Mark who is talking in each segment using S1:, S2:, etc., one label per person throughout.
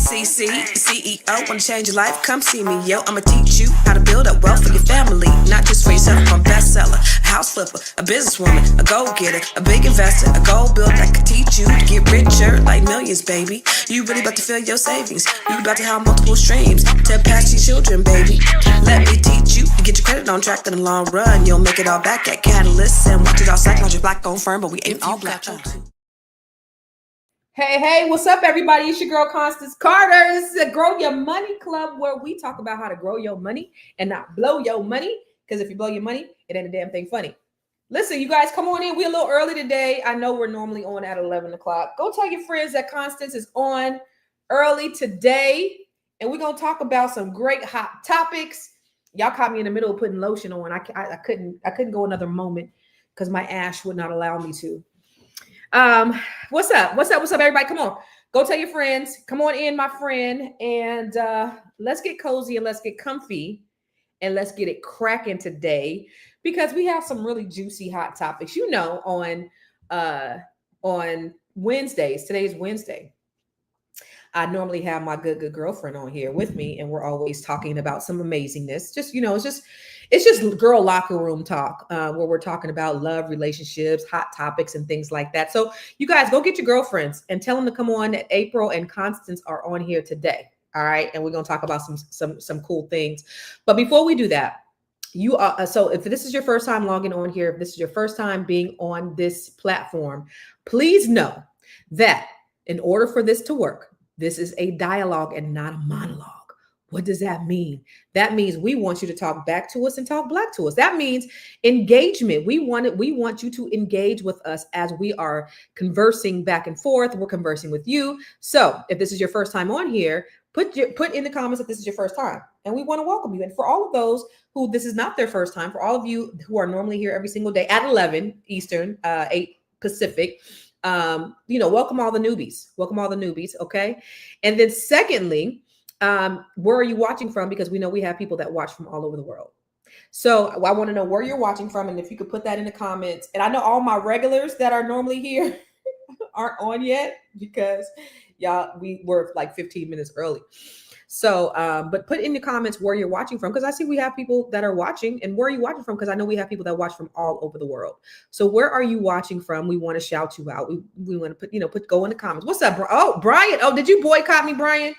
S1: CC, CEO, wanna change your life? Come see me, yo. I'ma teach you how to build up wealth for your family, not just for yourself. I'm a bestseller, a house flipper, a businesswoman, a go-getter, a big investor, a gold builder that could teach you to get richer like millions, baby. You really about to fill your savings. You about to have multiple streams to pass your children, baby. Let me teach you to get your credit on track in the long run. You'll make it all back at Catalyst and watch it all psychology black-owned firm, but we ain't all black.
S2: Hey, what's up, everybody? It's your girl, Constance Carter. This is the Grow Your Money Club, where we talk about how to grow your money and not blow your money. Because if you blow your money, it ain't a damn thing funny. Listen, you guys, come on in. We're a little early today. I know we're normally on at 11 o'clock. Go tell your friends that Constance is on early today. And we're going to talk about some great hot topics. Y'all caught me in the middle of putting lotion on. I couldn't go another moment because my ash would not allow me to. What's up, everybody? Come on, go tell your friends. Come on in, my friend, and let's get cozy and let's get comfy and let's get it cracking today, because we have some really juicy hot topics. You know, on Wednesdays. Today's Wednesday. I normally have my good girlfriend on here with me, and we're always talking about some amazingness. Just, you know, it's just girl locker room talk, where we're talking about love, relationships, hot topics, and things like that. So you guys go get your girlfriends and tell them to come on. April and Constance are on here today. All right. And we're going to talk about some cool things. But before we do that, you are, so if this is your first time logging on here, if this is your first time being on this platform, please know that in order for this to work, this is a dialogue and not a monologue. What does that mean? That means we want you to talk back to us and talk back to us. That means engagement. We want you to engage with us as we are conversing back and forth. We're conversing with you. So if this is your first time on here, put in the comments that this is your first time, and we want to welcome you. And for all of those who this is not their first time, for all of you who are normally here every single day at 11 Eastern, 8 Pacific, welcome all the newbies. Welcome all the newbies. Okay. And then secondly, where are you watching from? Because we know we have people that watch from all over the world. So I want to know where you're watching from. And if you could put that in the comments. And I know all my regulars that are normally here aren't on yet, because we were like 15 minutes early. So, but put in the comments where you're watching from, because I see we have people that are watching. And where are you watching from? Because I know we have people that watch from all over the world. So where are you watching from? We want to shout you out. We want to go in the comments. What's up? Oh, Brian. Oh, did you boycott me, Brian?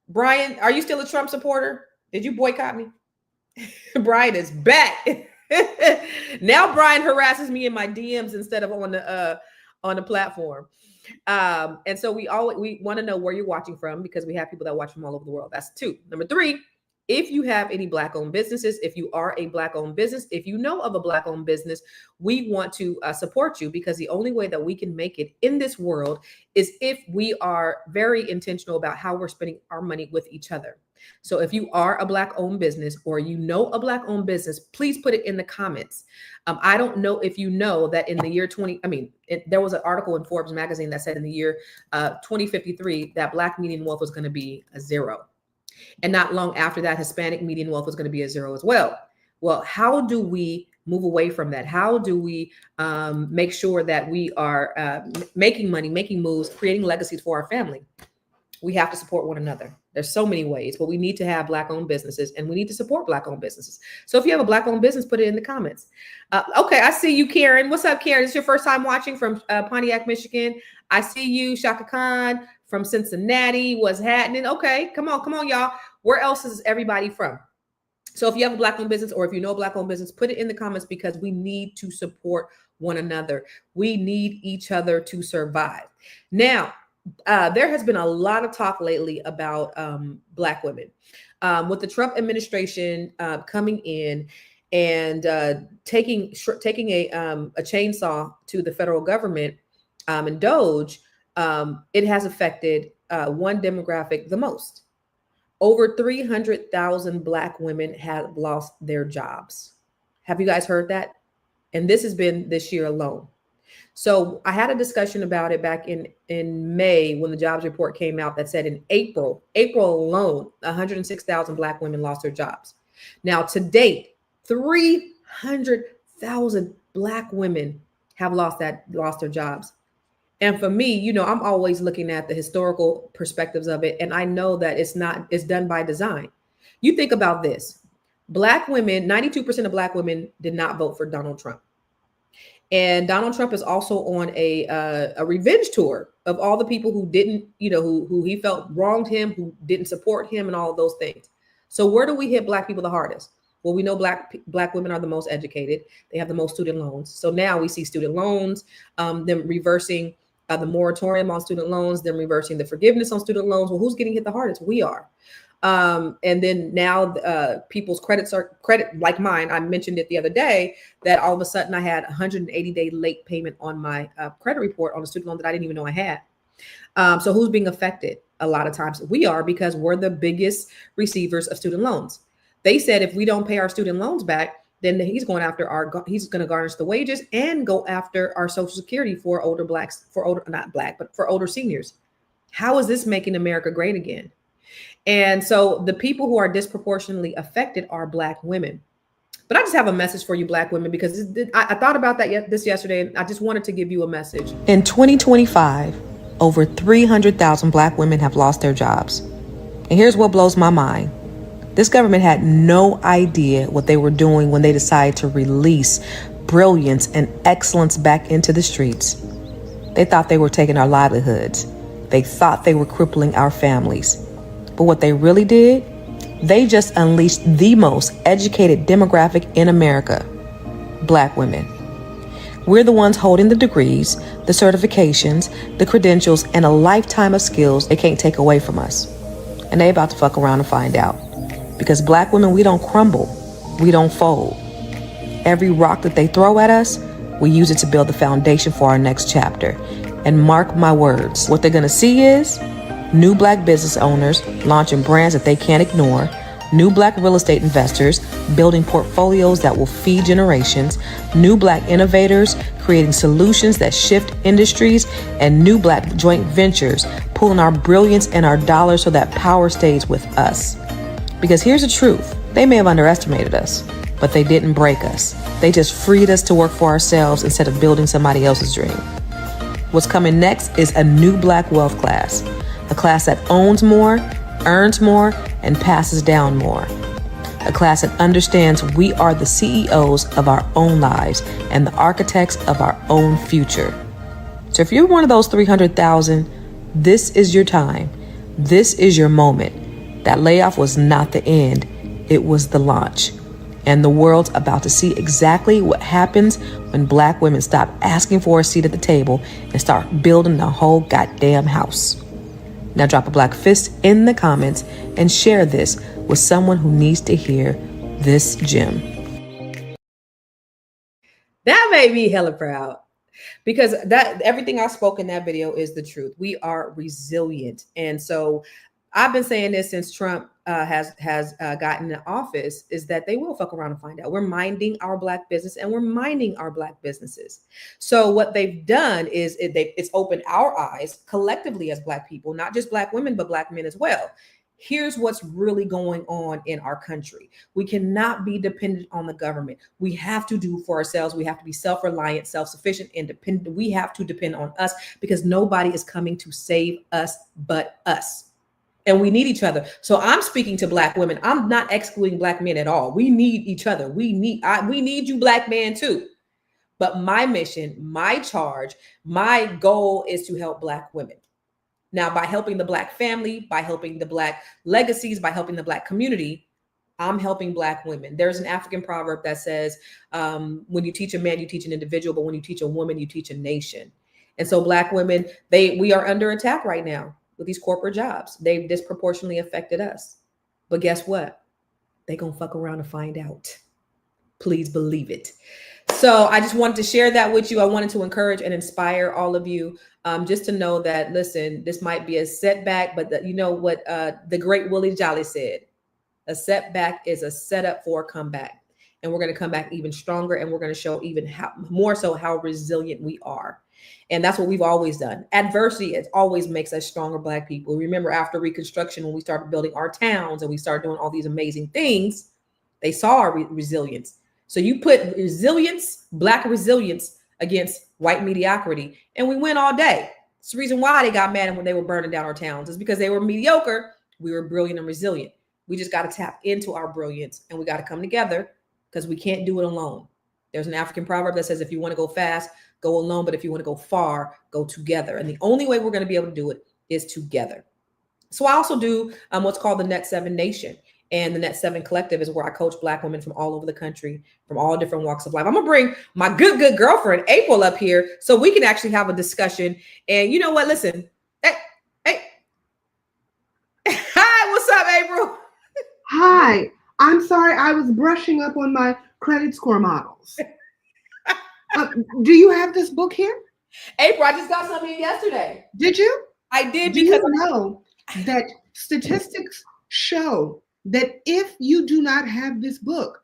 S2: Brian, are you still a Trump supporter? Did you boycott me? Brian is back. Now Brian harasses me in my DMs instead of on the platform. And so we want to know where you're watching from, because we have people that watch from all over the world. That's 2. Number 3, if you have any Black-owned businesses, if you are a Black-owned business, if you know of a Black-owned business, we want to support you, because the only way that we can make it in this world is if we are very intentional about how we're spending our money with each other. So if you are a Black-owned business, or you know a Black-owned business, please put it in the comments. I don't know if you know that in the year there was an article in Forbes magazine that said in the year 2053 that Black median wealth was going to be a 0. And not long after that, Hispanic median wealth was going to be a 0 as well. Well, how do we move away from that? How do we make sure that we are making money, making moves, creating legacies for our family? We have to support one another. There's so many ways, but we need to have Black-owned businesses, and we need to support Black-owned businesses. So if you have a Black-owned business, put it in the comments. Okay, I see you, Karen. What's up, Karen? It's your first time watching from Pontiac, Michigan. I see you, Shaka Khan from Cincinnati. What's happening? Okay, come on, y'all. Where else is everybody from? So if you have a Black-owned business, or if you know a Black-owned business, put it in the comments, because we need to support one another. We need each other to survive. Now, there has been a lot of talk lately about Black women. With the Trump administration coming in and taking a chainsaw to the federal government and Doge, it has affected one demographic the most. Over 300,000 Black women have lost their jobs. Have you guys heard that? And this has been this year alone. So I had a discussion about it back in May, when the jobs report came out, that said in April alone, 106,000 Black women lost their jobs. Now to date, 300,000 Black women have lost their jobs. And for me, I'm always looking at the historical perspectives of it. And I know that it's done by design. You think about this. Black women, 92% of Black women did not vote for Donald Trump. And Donald Trump is also on a revenge tour of all the people who didn't, who he felt wronged him, who didn't support him, and all of those things. So where do we hit Black people the hardest? Well, we know Black women are the most educated. They have the most student loans. So now we see student loans, them reversing the moratorium on student loans, them reversing the forgiveness on student loans. Well, who's getting hit the hardest? We are. And then now people's credit like mine. I mentioned it the other day that all of a sudden I had 180-day late payment on my credit report on a student loan that I didn't even know I had. So who's being affected? A lot of times we are, because we're the biggest receivers of student loans. They said if we don't pay our student loans back, then he's going to garnish the wages and go after our Social Security for older Blacks, for older seniors. How is this making America great again? And so the people who are disproportionately affected are Black women. But I just have a message for you, Black women, because I thought about that yesterday, and I just wanted to give you a message.
S1: In 2025, over 300,000 Black women have lost their jobs. And here's what blows my mind. This government had no idea what they were doing when they decided to release brilliance and excellence back into the streets. They thought they were taking our livelihoods. They thought they were crippling our families. But what they really did, they just unleashed the most educated demographic in America, Black women. We're the ones holding the degrees, the certifications, the credentials, and a lifetime of skills they can't take away from us. And they about to fuck around and find out. Because Black women, we don't crumble. We don't fold. Every rock that they throw at us, we use it to build the foundation for our next chapter. And mark my words, what they're going to see is new Black business owners launching brands that they can't ignore, new Black real estate investors building portfolios that will feed generations, new Black innovators creating solutions that shift industries, and new Black joint ventures pulling our brilliance and our dollars so that power stays with us. Because here's the truth, they may have underestimated us, but they didn't break us. They just freed us to work for ourselves instead of building somebody else's dream. What's coming next is a new Black wealth class, a class that owns more, earns more, and passes down more. A class that understands we are the CEOs of our own lives and the architects of our own future. So if you're one of those 300,000, this is your time. This is your moment. That layoff was not the end. It was the launch. And the world's about to see exactly what happens when Black women stop asking for a seat at the table and start building the whole goddamn house. Now drop a Black fist in the comments and share this with someone who needs to hear this gem.
S2: That made me hella proud, because that everything I spoke in that video is the truth. We are resilient. And so I've been saying this since Trump has gotten in office, is that they will fuck around and find out. We're minding our Black business, and we're minding our Black businesses. So what they've done is it's opened our eyes collectively as Black people, not just Black women, but Black men as well. Here's what's really going on in our country. We cannot be dependent on the government. We have to do for ourselves. We have to be self-reliant, self-sufficient, independent. We have to depend on us, because nobody is coming to save us but us. And we need each other. So I'm speaking to Black women. I'm not excluding Black men at all. We need each other. We need you Black men too. But my mission, my charge, my goal is to help Black women. Now, by helping the Black family, by helping the Black legacies, by helping the Black community, I'm helping Black women. There's an African proverb that says, when you teach a man, you teach an individual, but when you teach a woman, you teach a nation. And so Black women, we are under attack right now with these corporate jobs. They've disproportionately affected us. But guess what? They gonna fuck around and find out. Please believe it. So I just wanted to share that with you. I wanted to encourage and inspire all of you, just to know that, listen, this might be a setback, but you know what the great Willie Jolly said, a setback is a setup for a comeback. And we're going to come back even stronger, and we're going to show even more so how resilient we are. And that's what we've always done. Adversity, it always makes us stronger Black people. Remember, after Reconstruction, when we started building our towns and we started doing all these amazing things, they saw our resilience. So you put resilience, Black resilience, against white mediocrity, and we win all day. It's the reason why they got mad when they were burning down our towns, is because they were mediocre. We were brilliant and resilient. We just got to tap into our brilliance, and we got to come together, because we can't do it alone. There's an African proverb that says, if you want to go fast, go alone. But if you want to go far, go together. And the only way we're going to be able to do it is together. So I also do what's called the Net 7 Nation. And the Net 7 Collective is where I coach Black women from all over the country, from all different walks of life. I'm going to bring my good girlfriend, April, up here so we can actually have a discussion. And you know what? Listen. Hey. Hi, what's up, April?
S3: Hi. I'm sorry. I was brushing up on my credit score models. Do you have this book here?
S2: April, I just got some in yesterday.
S3: Did you?
S2: I did.
S3: Do you know that statistics show that if you do not have this book,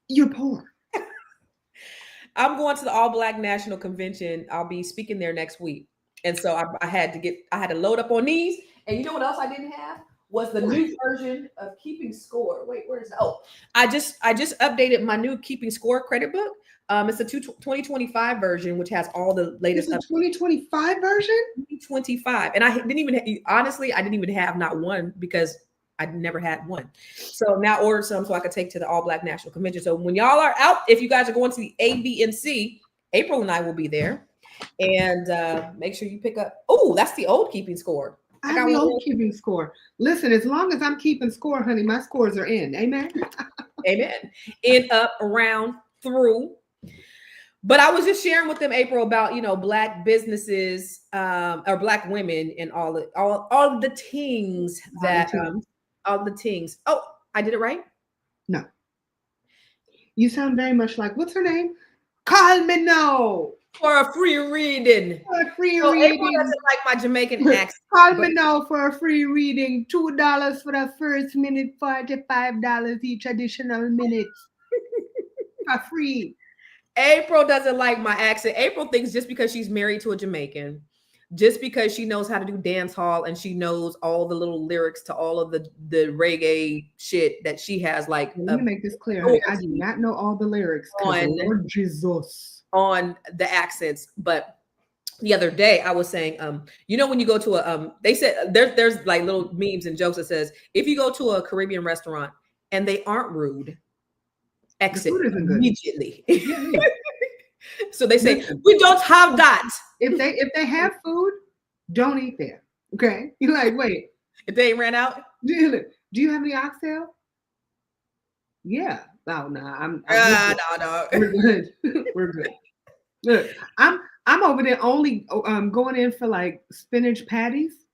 S3: you're poor?
S2: I'm going to the All Black National Convention. I'll be speaking there next week. And so I had to load up on these. And you know what else I didn't have? Was the new version of Keeping Score. Wait, where is it? Oh, I just updated my new Keeping Score credit book. It's the 2025 version, which has all the latest.
S3: It's a 2025 version?
S2: 2025. And I didn't even have not one, because I never had one. So now ordered some so I could take to the All Black National Convention. So when y'all are out, if you guys are going to the ABNC, April and I will be there. And make sure you pick up. Oh, that's the old Keeping Score.
S3: I have the old Keeping Score. Listen, as long as I'm keeping score, honey, my scores are in. Amen.
S2: Amen. In, up, around, through. But I was just sharing with them, April, about, Black businesses or Black women and all the things that all the things. Oh, I did it right?
S3: No. You sound very much like, what's her name? Call me now.
S2: For a free reading.
S3: For a free reading.
S2: April doesn't like my Jamaican accent.
S3: Call me now for a free reading. $2 for the first minute, $45 each additional minute. For free.
S2: April doesn't like my accent. April thinks just because she's married to a Jamaican, just because she knows how to do dance hall and she knows all the little lyrics to all of the reggae shit that she has, like.
S3: Let me make this clear, honey. I do not know all the lyrics. Lord Jesus.
S2: On the accents. But the other day I was saying, when you go to they said there's like little memes and jokes that says, if you go to a Caribbean restaurant and they aren't rude, exit immediately. So they say, we don't have that.
S3: If they have food, don't eat there. Okay. You're like, wait.
S2: If they ain't ran out.
S3: Do you have any oxtail? Yeah. Oh no, I'm
S2: no.
S3: We're good. We're good. Look, I'm over there only going in for like spinach patties,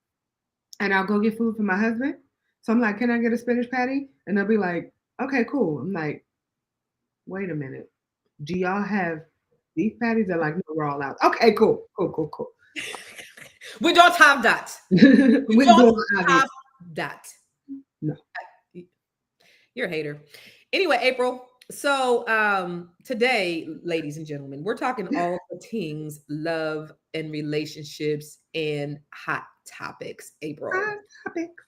S3: and I'll go get food for my husband. So I'm like, can I get a spinach patty? And they'll be like, okay, cool. I'm like, wait a minute. Do y'all have beef patties? They're like, no, we're all out. Okay, cool.
S2: We don't have that.
S3: We don't have
S2: that.
S3: No.
S2: You're a hater. Anyway, April, so today, ladies and gentlemen, we're talking all the things, love and relationships and hot topics, April.
S3: Hot topics.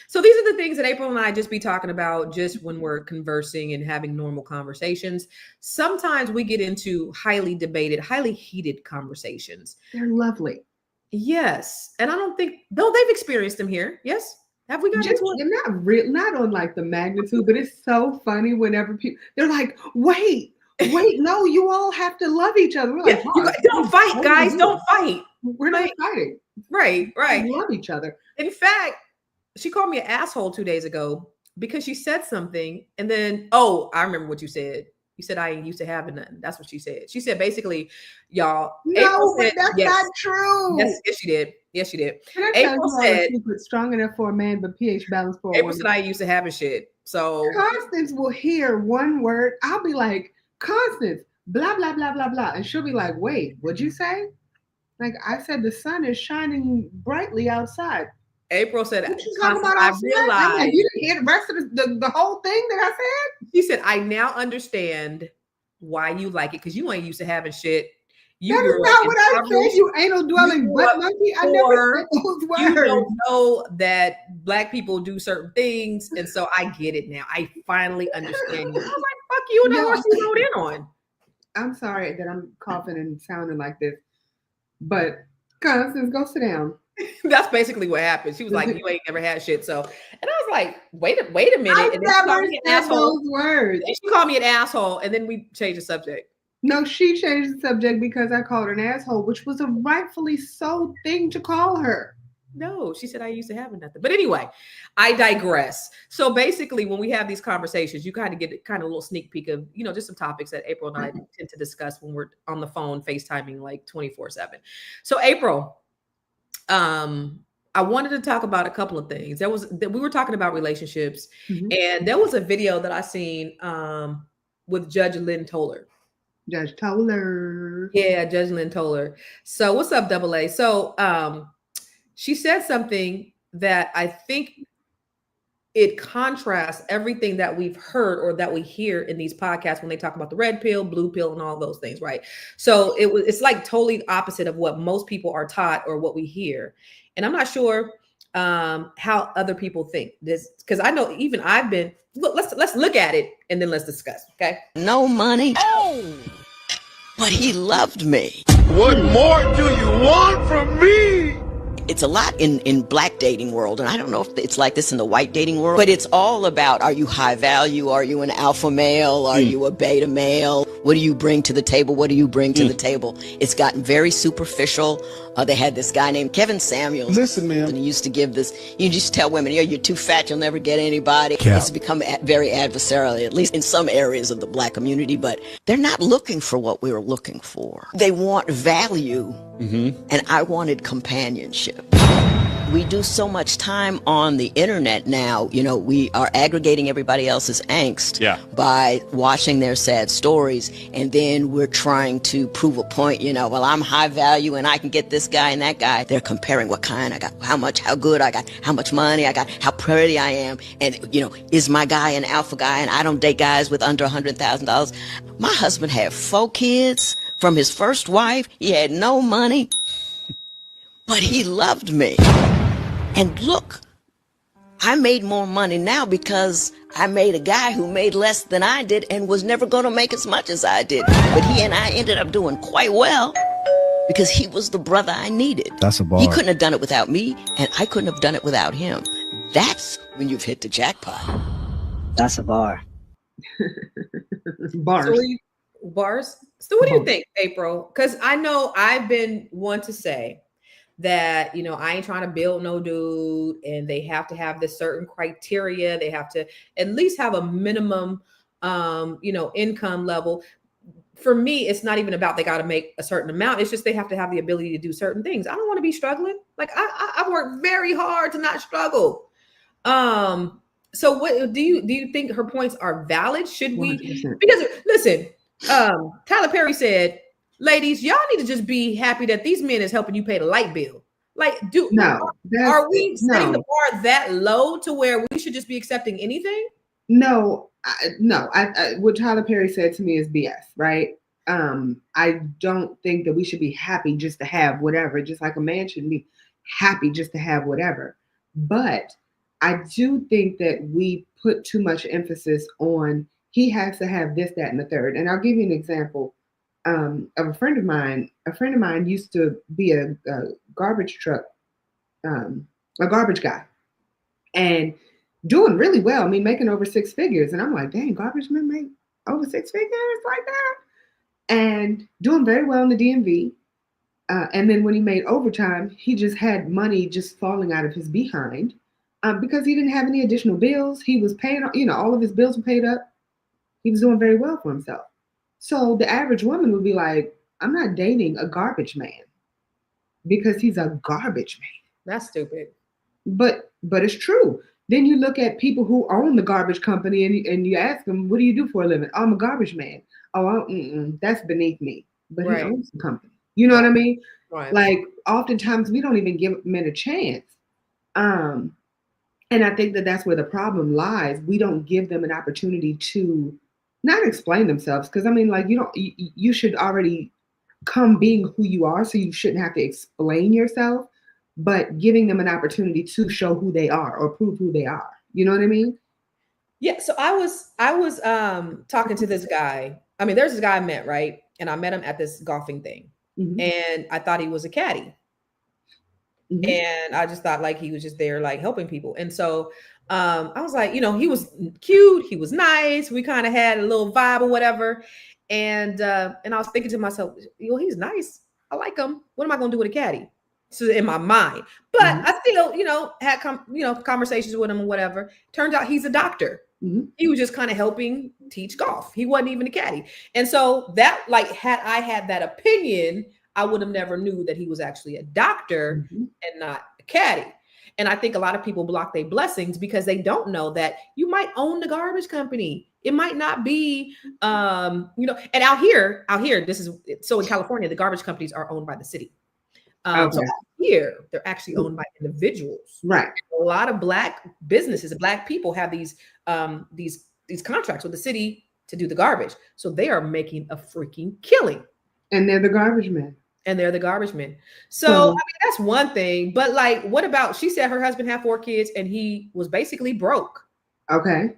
S2: So these are the things that April and I just be talking about just when we're conversing and having normal conversations. Sometimes we get into highly debated, highly heated conversations.
S3: They're lovely.
S2: Yes. And I don't think, though they've experienced them here. Yes. Have we got into it?
S3: Not on like the magnitude, but it's so funny whenever people, they're like, wait, no, you all have to love each other. We're like,
S2: don't fight, guys. Don't fight.
S3: We're not fighting.
S2: Right.
S3: We love each other.
S2: In fact, she called me an asshole 2 days ago because she said something. And then, I remember what you said. You said, I ain't used to having nothing. That's what she said. She said, basically, y'all.
S3: No, but that's not true.
S2: Yes, she did. Yes, she did.
S3: April said, strong enough for a man, but pH balance for a woman.
S2: April said, I ain't used to having shit. So
S3: Constance will hear one word. I'll be like, Constance, blah, blah, blah, blah, blah. And she'll be like, wait, what'd you say? Like I said, the sun is shining brightly outside.
S2: April said, I
S3: realized. Like, you didn't hear the rest of the whole thing that I said?
S2: She said, I now understand why you like it, because you ain't used to having shit.
S3: That is not what I said, you anal dwelling butt monkey. I never said those words.
S2: You don't know that Black people do certain things, and so I get it now. I finally understand you. I was like, fuck you, and the horse you rode in on.
S3: I'm sorry that I'm coughing and sounding like this, but Constance, go sit down.
S2: That's basically what happened. She was like, "You ain't never had shit." So, and I was like, "Wait a minute!"
S3: I
S2: And then she called
S3: never
S2: me an
S3: said
S2: asshole.
S3: those words.
S2: And she called me an asshole, and then we changed the subject.
S3: No, she changed the subject because I called her an asshole, which was a rightfully so thing to call her.
S2: No, she said I used to have nothing. But anyway, I digress. So basically, when we have these conversations, you kind of get a little sneak peek of, just some topics that April and I tend to discuss when we're on the phone, FaceTiming like 24/7. So April, I wanted to talk about a couple of things. We were talking about relationships, and there was a video that I seen with Judge Lynn Toller.
S3: Judge Toller.
S2: Yeah, Judge Lynn Toller. So what's up, Double A? So she said something that I think it contrasts everything that we've heard or that we hear in these podcasts when they talk about the red pill, blue pill, and all those things, right? So it's like totally opposite of what most people are taught or what we hear. And I'm not sure how other people think this, because I know even I've been, let's look at it and then let's discuss, okay?
S4: No money. Oh, but he loved me.
S5: What more do you want from me?
S4: It's a lot in black dating world, and I don't know if it's like this in the white dating world, but it's all about, are you high value? Are you an alpha male? Are you a beta male? What do you bring to the table? What do you bring to the table? It's gotten very superficial. They had this guy named Kevin Samuels.
S5: Listen, man.
S4: And he used to give this, you just tell women, you're too fat, you'll never get anybody.
S5: Yeah.
S4: It's become very adversarial, at least in some areas of the black community, but they're not looking for what we were looking for. They want value, and I wanted companionship. We do so much time on the internet now, we are aggregating everybody else's angst by watching their sad stories, and then we're trying to prove a point, well, I'm high value and I can get this guy and that guy. They're comparing what kind I got, how much, how good I got, how much money I got, how pretty I am, and, is my guy an alpha guy, and I don't date guys with under $100,000. My husband had 4 kids from his first wife. He had no money, but he loved me. And look, I made more money now because I made a guy who made less than I did and was never going to make as much as I did. But he and I ended up doing quite well because he was the brother I needed.
S5: That's a bar.
S4: He couldn't have done it without me, and I couldn't have done it without him. That's when you've hit the jackpot.
S6: That's a bar.
S3: Bars.
S2: Bars. So what do you think, April? Because I know I've been one to say that, I ain't trying to build no dude, and they have to have this certain criteria. They have to at least have a minimum, income level. For me, it's not even about they got to make a certain amount. It's just they have to have the ability to do certain things. I don't want to be struggling. Like I've worked very hard to not struggle. So what do you think her points are valid? Should we?
S3: 100%.
S2: Because listen, Tyler Perry said, ladies, y'all need to just be happy that these men is helping you pay the light bill. Like, are we setting the bar that low to where we should just be accepting anything?
S3: No. What Tyler Perry said to me is BS, right? I don't think that we should be happy just to have whatever, just like a man shouldn't be happy just to have whatever. But I do think that we put too much emphasis on he has to have this, that, and the third. And I'll give you an example. Of a friend of mine. A friend of mine used to be a garbage truck, a garbage guy, and doing really well. I mean, making over 6 figures. And I'm like, dang, garbage men make over 6 figures like that, and doing very well in the DMV. And then when he made overtime, he just had money just falling out of his behind because he didn't have any additional bills. He was paying, all of his bills were paid up. He was doing very well for himself. So the average woman would be like, I'm not dating a garbage man because he's a garbage man.
S2: That's stupid.
S3: But it's true. Then you look at people who own the garbage company and you ask them, what do you do for a living? I'm a garbage man. Oh, that's beneath me. But he owns the company. You know what I mean?
S2: Right.
S3: Like oftentimes we don't even give men a chance. And I think that that's where the problem lies. We don't give them an opportunity to not explain themselves, because I mean, like you should already come being who you are, so you shouldn't have to explain yourself, but giving them an opportunity to show who they are or prove who they are. You know what I mean?
S2: Yeah. So I was talking to this guy. I mean, there's this guy I met, right? and I met him at this golfing thing,
S3: Mhm.
S2: and I thought he was a caddy.
S3: Mhm.
S2: And I just thought like he was just there like helping people. And so I was like, he was cute, he was nice, we kind of had a little vibe or whatever. And I was thinking to myself, he's nice, I like him, what am I gonna do with a caddy? So in my mind, but
S3: Mhm.
S2: I still had conversations with him or whatever. Turns out he's a doctor.
S3: Mhm.
S2: He was just kind of helping teach golf. He wasn't even a caddy. And so that, like, had I had that opinion, I would have never knew that he was actually a doctor
S3: Mhm.
S2: and not a caddy. And I think a lot of people block their blessings because they don't know that you might own the garbage company. It might not be, and out here, this is so in California, the garbage companies are owned by the city. So
S3: Okay.
S2: here, they're actually owned by individuals.
S3: Right.
S2: A lot of Black businesses, Black people have these contracts with the city to do the garbage. So they are making a freaking killing.
S3: And they're the garbage men.
S2: And they're the garbage men. So I mean, that's one thing. But like, what about, she said her husband had 4 kids and he was basically broke.
S3: Okay.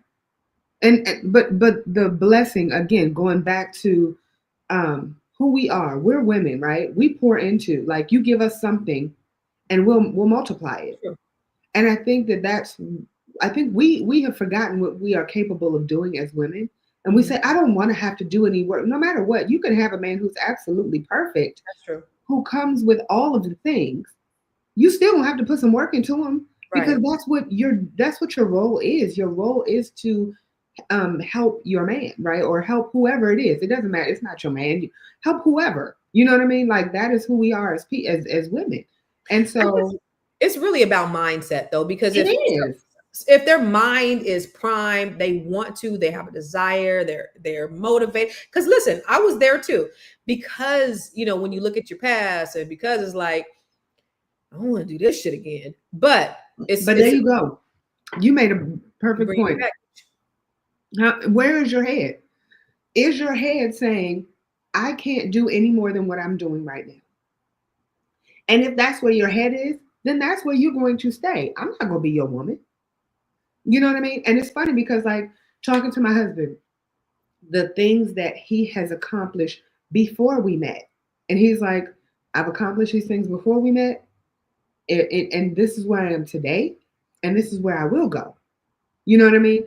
S3: But the blessing, again, going back to who we are, we're women, right? We pour into, like, you give us something and we'll multiply it.
S2: Sure.
S3: And I think I think we have forgotten what we are capable of doing as women. And we say, I don't want to have to do any work. No matter what, you can have a man who's absolutely perfect.
S2: That's true.
S3: Who comes with all of the things. You still don't have to put some work into him, because
S2: Right.
S3: that's what your role is. Your role is to help your man, right? Or help whoever it is. It doesn't matter. It's not your man. Help whoever. You know what I mean? Like, that is who we are as women. And so
S2: it's really about mindset, though, because
S3: it is.
S2: if their mind is primed, they want to, they have a desire, they're motivated. Because listen, I was there too. Because when you look at your past, and because it's like, I don't want to do this shit again. But
S3: there you go. You made a perfect point. Where is your head? Is your head saying, I can't do any more than what I'm doing right now? And if that's where your head is, then that's where you're going to stay. I'm not going to be your woman. You know what I mean? And it's funny because, like, talking to my husband, the things that he has accomplished before we met, and he's like, I've accomplished these things before we met, and this is where I am today, and this is where I will go. You know what I mean?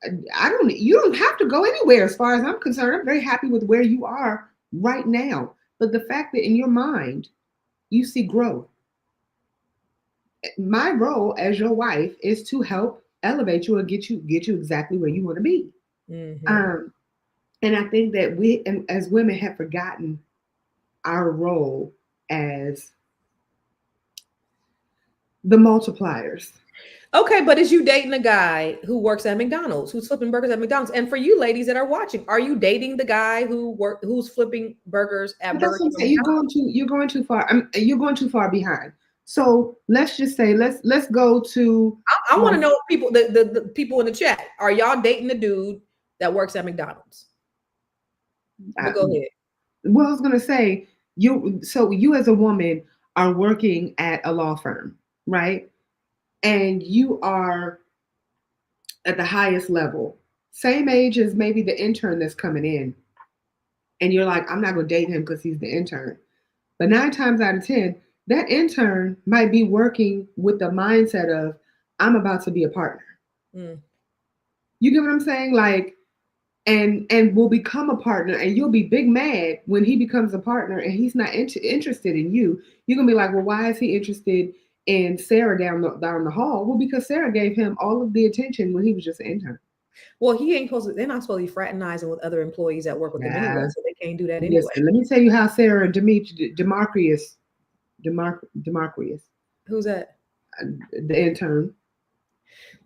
S3: You don't have to go anywhere as far as I'm concerned. I'm very happy with where you are right now. But the fact that in your mind, you see growth. My role as your wife is to help elevate you and get you exactly where you want to be. Mm-hmm. And I think that we, as women, have forgotten our role as the multipliers.
S2: Okay, but is you dating a guy who works at McDonald's, who's flipping burgers at McDonald's? And for you ladies that are watching, are you dating the guy who's flipping burgers at Burger King?
S3: You're going too far. You're going too far behind. So let's just say let's go to.
S2: I want to know people, the people in the chat. Are y'all dating the dude that works at McDonald's? Go ahead.
S3: Well, I was gonna say you as a woman are working at a law firm, right? And you are at the highest level, same age as maybe the intern that's coming in. And you're like, I'm not going to date him because he's the intern. But 9 times out of 10, that intern might be working with the mindset of, I'm about to be a partner. Mm. You get what I'm saying? Like, and will become a partner, and you'll be big mad when he becomes a partner and he's not interested in you. You're going to be like, well, why is he interested in Sarah down the hall? Well, because Sarah gave him all of the attention when he was just an intern.
S2: Well, they're not supposed to be fraternizing with other employees that work with them anyway, so they can't do that anyway.
S3: Listen, let me tell you how Sarah Demarcus.
S2: Who's that?
S3: The intern.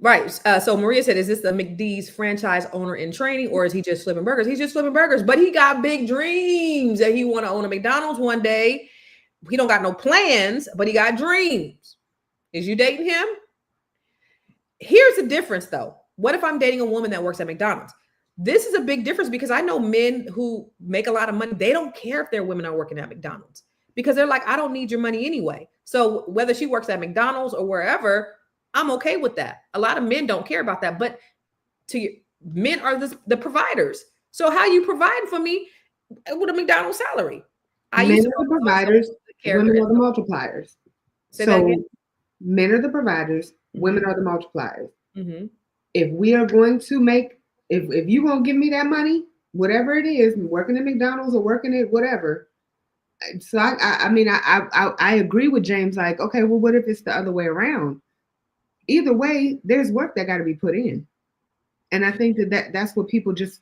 S2: Right. So Maria said, is this the McD's franchise owner in training, or is he just flipping burgers? He's just flipping burgers, but he got big dreams that he want to own a McDonald's one day. He don't got no plans, but he got dreams. Is you dating him? Here's the difference, though. What if I'm dating a woman that works at McDonald's? This is a big difference, because I know men who make a lot of money, they don't care if their women are working at McDonald's, because they're like, I don't need your money anyway. So whether she works at McDonald's or wherever, I'm okay with that. A lot of men don't care about that, but men are the providers. So how you provide for me? with a McDonald's salary. I
S3: Men
S2: used to
S3: are the
S2: call myself
S3: providers,
S2: the character.
S3: women are the multipliers.
S2: Say that again.
S3: So men are the providers, women are the multipliers.
S2: Mm-hmm.
S3: If we are going to make, if you're going to give me that money, whatever it is, working at McDonald's or working at whatever. So I agree with James. Like, okay, well, what if it's the other way around? Either way, there's work that got to be put in, and I think that's what people just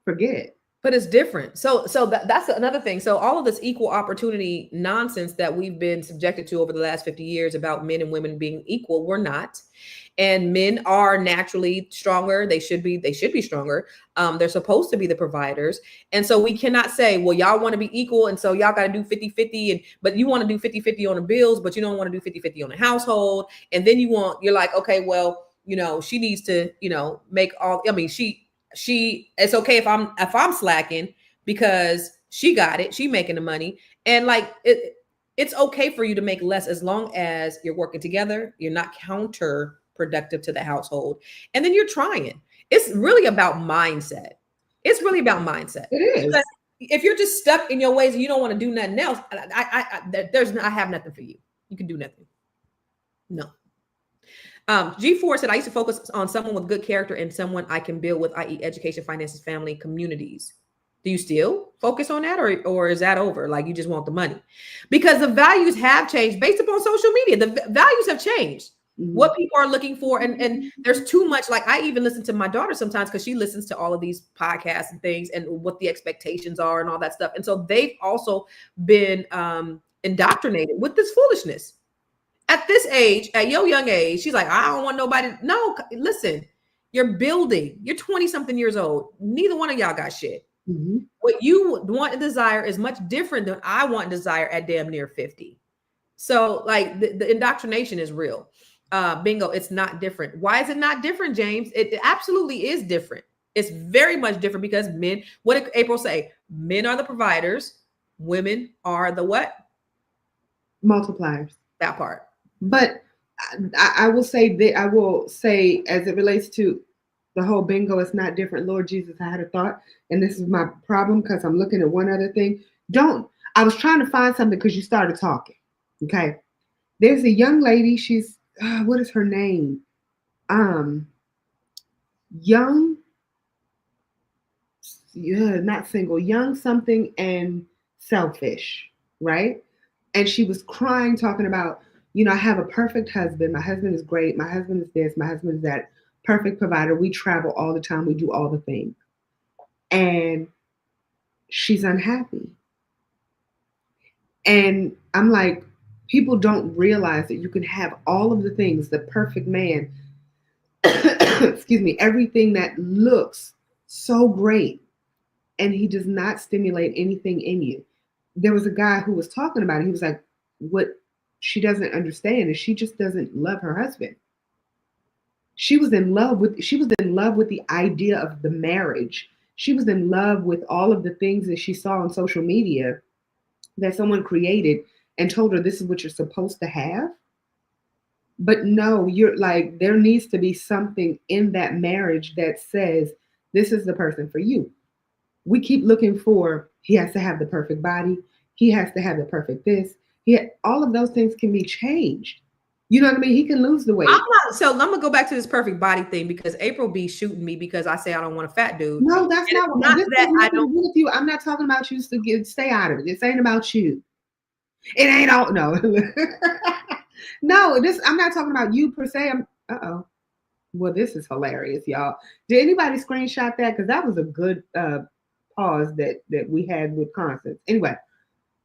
S3: forget.
S2: But it's different. So that's another thing. So all of this equal opportunity nonsense that we've been subjected to over the last 50 years about men and women being equal, we're not. And men are naturally stronger. They should be stronger. They're supposed to be the providers. And so we cannot say, well, y'all want to be equal. And so y'all got to do 50-50. But you want to do 50-50 on the bills, but you don't want to do 50-50 on the household. And then you're like, okay, well, she needs to, make all, it's okay if I'm slacking because she got it. She making the money. And like, it's okay for you to make less as long as you're working together. You're not counterproductive to the household. And then you're trying. It's really about mindset. It's really about mindset.
S3: It is.
S2: But if you're just stuck in your ways and you don't want to do nothing else, I have nothing for you. You can do nothing. No. G4 said, I used to focus on someone with good character and someone I can build with, i.e. education, finances, family, communities. Do you still focus on that or is that over? Like you just want the money? Because the values have changed based upon social media. The values have changed. Mm-hmm. What people are looking for. And there's too much. Like I even listen to my daughter sometimes because she listens to all of these podcasts and things and what the expectations are and all that stuff. And so they've also been indoctrinated with this foolishness. At this age, at your young age, she's like, I don't want nobody. No, listen, you're building. You're 20 something years old. Neither one of y'all got shit. Mm-hmm. What you want and desire is much different than I want and desire at damn near 50. So like the indoctrination is real. Bingo, it's not different. Why is it not different, James? It absolutely is different. It's very much different because men, what did April say? Men are the providers. Women are the what?
S3: Multipliers.
S2: That part.
S3: But I will say that as it relates to the whole bingo, it's not different. Lord Jesus, I had a thought, and this is my problem because I'm looking at one other thing. I was trying to find something because you started talking. Okay. There's a young lady. She's, what is her name? Young, not single, young something and selfish, right? And she was crying, talking about, I have a perfect husband. My husband is great. My husband is this. My husband is that. Perfect provider. We travel all the time. We do all the things. And she's unhappy. And I'm like, people don't realize that you can have all of the things, the perfect man, excuse me, everything that looks so great. And he does not stimulate anything in you. There was a guy who was talking about it. He was like, what she doesn't understand is she just doesn't love her husband. She was in love with the idea of the marriage. She was in love with all of the things that she saw on social media that someone created and told her this is what you're supposed to have. But no, you're like, there needs to be something in that marriage that says this is the person for you. We keep looking for, he has to have the perfect body. He has to have the perfect this. All of those things can be changed. You know what I mean? He can lose the weight.
S2: So I'm going to go back to this perfect body thing because April be shooting me because I say I don't want a fat dude.
S3: No, that's not that I don't with you. I'm not talking about you, so stay out of it. This ain't about you. It ain't all, no. No, I'm not talking about you per se. Well, this is hilarious, y'all. Did anybody screenshot that? Because that was a good pause that we had with Constance. Anyway,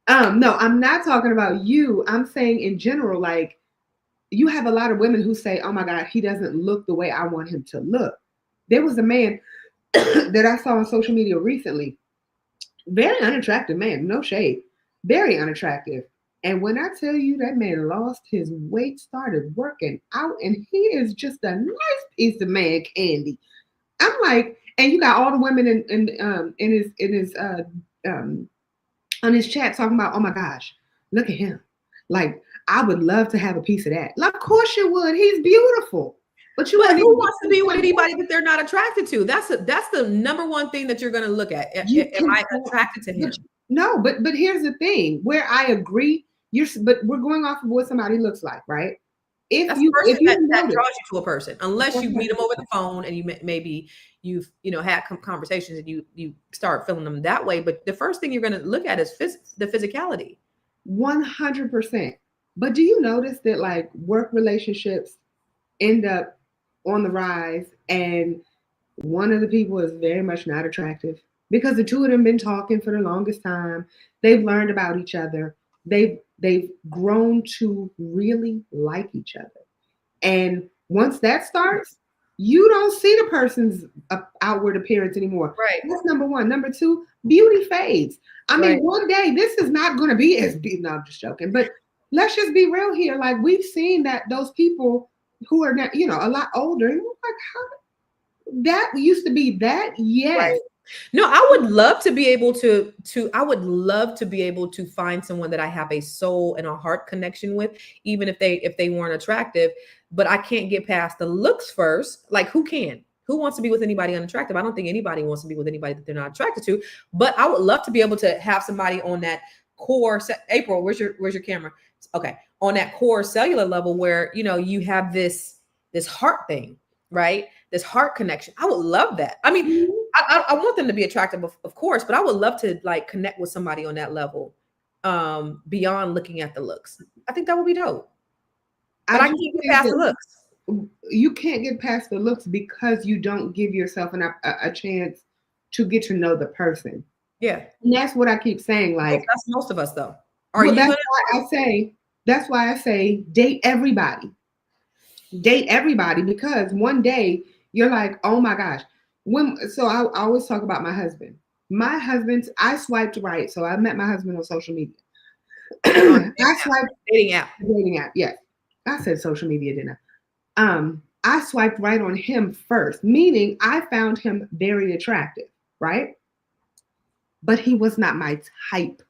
S3: no, I'm not talking about you. I'm saying in general, like, you have a lot of women who say, oh my God, he doesn't look the way I want him to look. There was a man that I saw on social media recently. Very unattractive man, no shade. Very unattractive. And when I tell you that man lost his weight, started working out, and he is just a nice piece of man candy. I'm like, and you got all the women on his chat talking about, oh my gosh, look at him. Like, I would love to have a piece of that. Like, of course you would. He's beautiful. But you
S2: But
S3: weren't
S2: who
S3: even
S2: wants to be with anybody that they're not attracted to? That's the number one thing that you're going to look at.
S3: you
S2: Am
S3: can
S2: I attracted to him?
S3: no, but here's the thing where I agree. But we're going off of what somebody looks like, right? If
S2: That's
S3: you
S2: the person that
S3: notice,
S2: draws you to a person, unless you
S3: that's
S2: meet them
S3: what-
S2: over the phone and maybe you've had conversations and you start feeling them that way. But the first thing you're going to look at is the physicality.
S3: 100%. But do you notice that like work relationships end up on the rise, and one of the people is very much not attractive because the two of them been talking for the longest time. They've learned about each other. They've grown to really like each other. And once that starts, you don't see the person's outward appearance anymore.
S2: Right.
S3: That's number one. Number two, beauty fades. I mean,
S2: Right.
S3: one day this is not going to be as beautiful. No, I'm just joking. But let's just be real here. Like we've seen that those people who are not, a lot older, and we're like, how that used to be that? Yes.
S2: Right. No, I would love to be able to I would love to be able to find someone that I have a soul and a heart connection with, even if they weren't attractive, but I can't get past the looks first. Like who can? Who wants to be with anybody unattractive? I don't think anybody wants to be with anybody that they're not attracted to, but I would love to be able to have somebody on that core April, where's your camera? Okay. On that core cellular level where, you have this heart thing, right? This heart connection. I would love that. I mean, I want them to be attractive, of course, but I would love to like connect with somebody on that level, beyond looking at the looks. I think that would be dope. But I can't get past the looks.
S3: You can't get past the looks because you don't give yourself a chance to get to know the person.
S2: Yeah,
S3: and that's what I keep saying. Like
S2: that's most of us, though.
S3: That's why I say date everybody. Date everybody, because one day you're like, oh my gosh. I always talk about my husband. I swiped right. So I met my husband on social media. I swiped
S2: dating app.
S3: Yes. I said social media, didn't I? I swiped right on him first, meaning I found him very attractive, right? But he was not my type.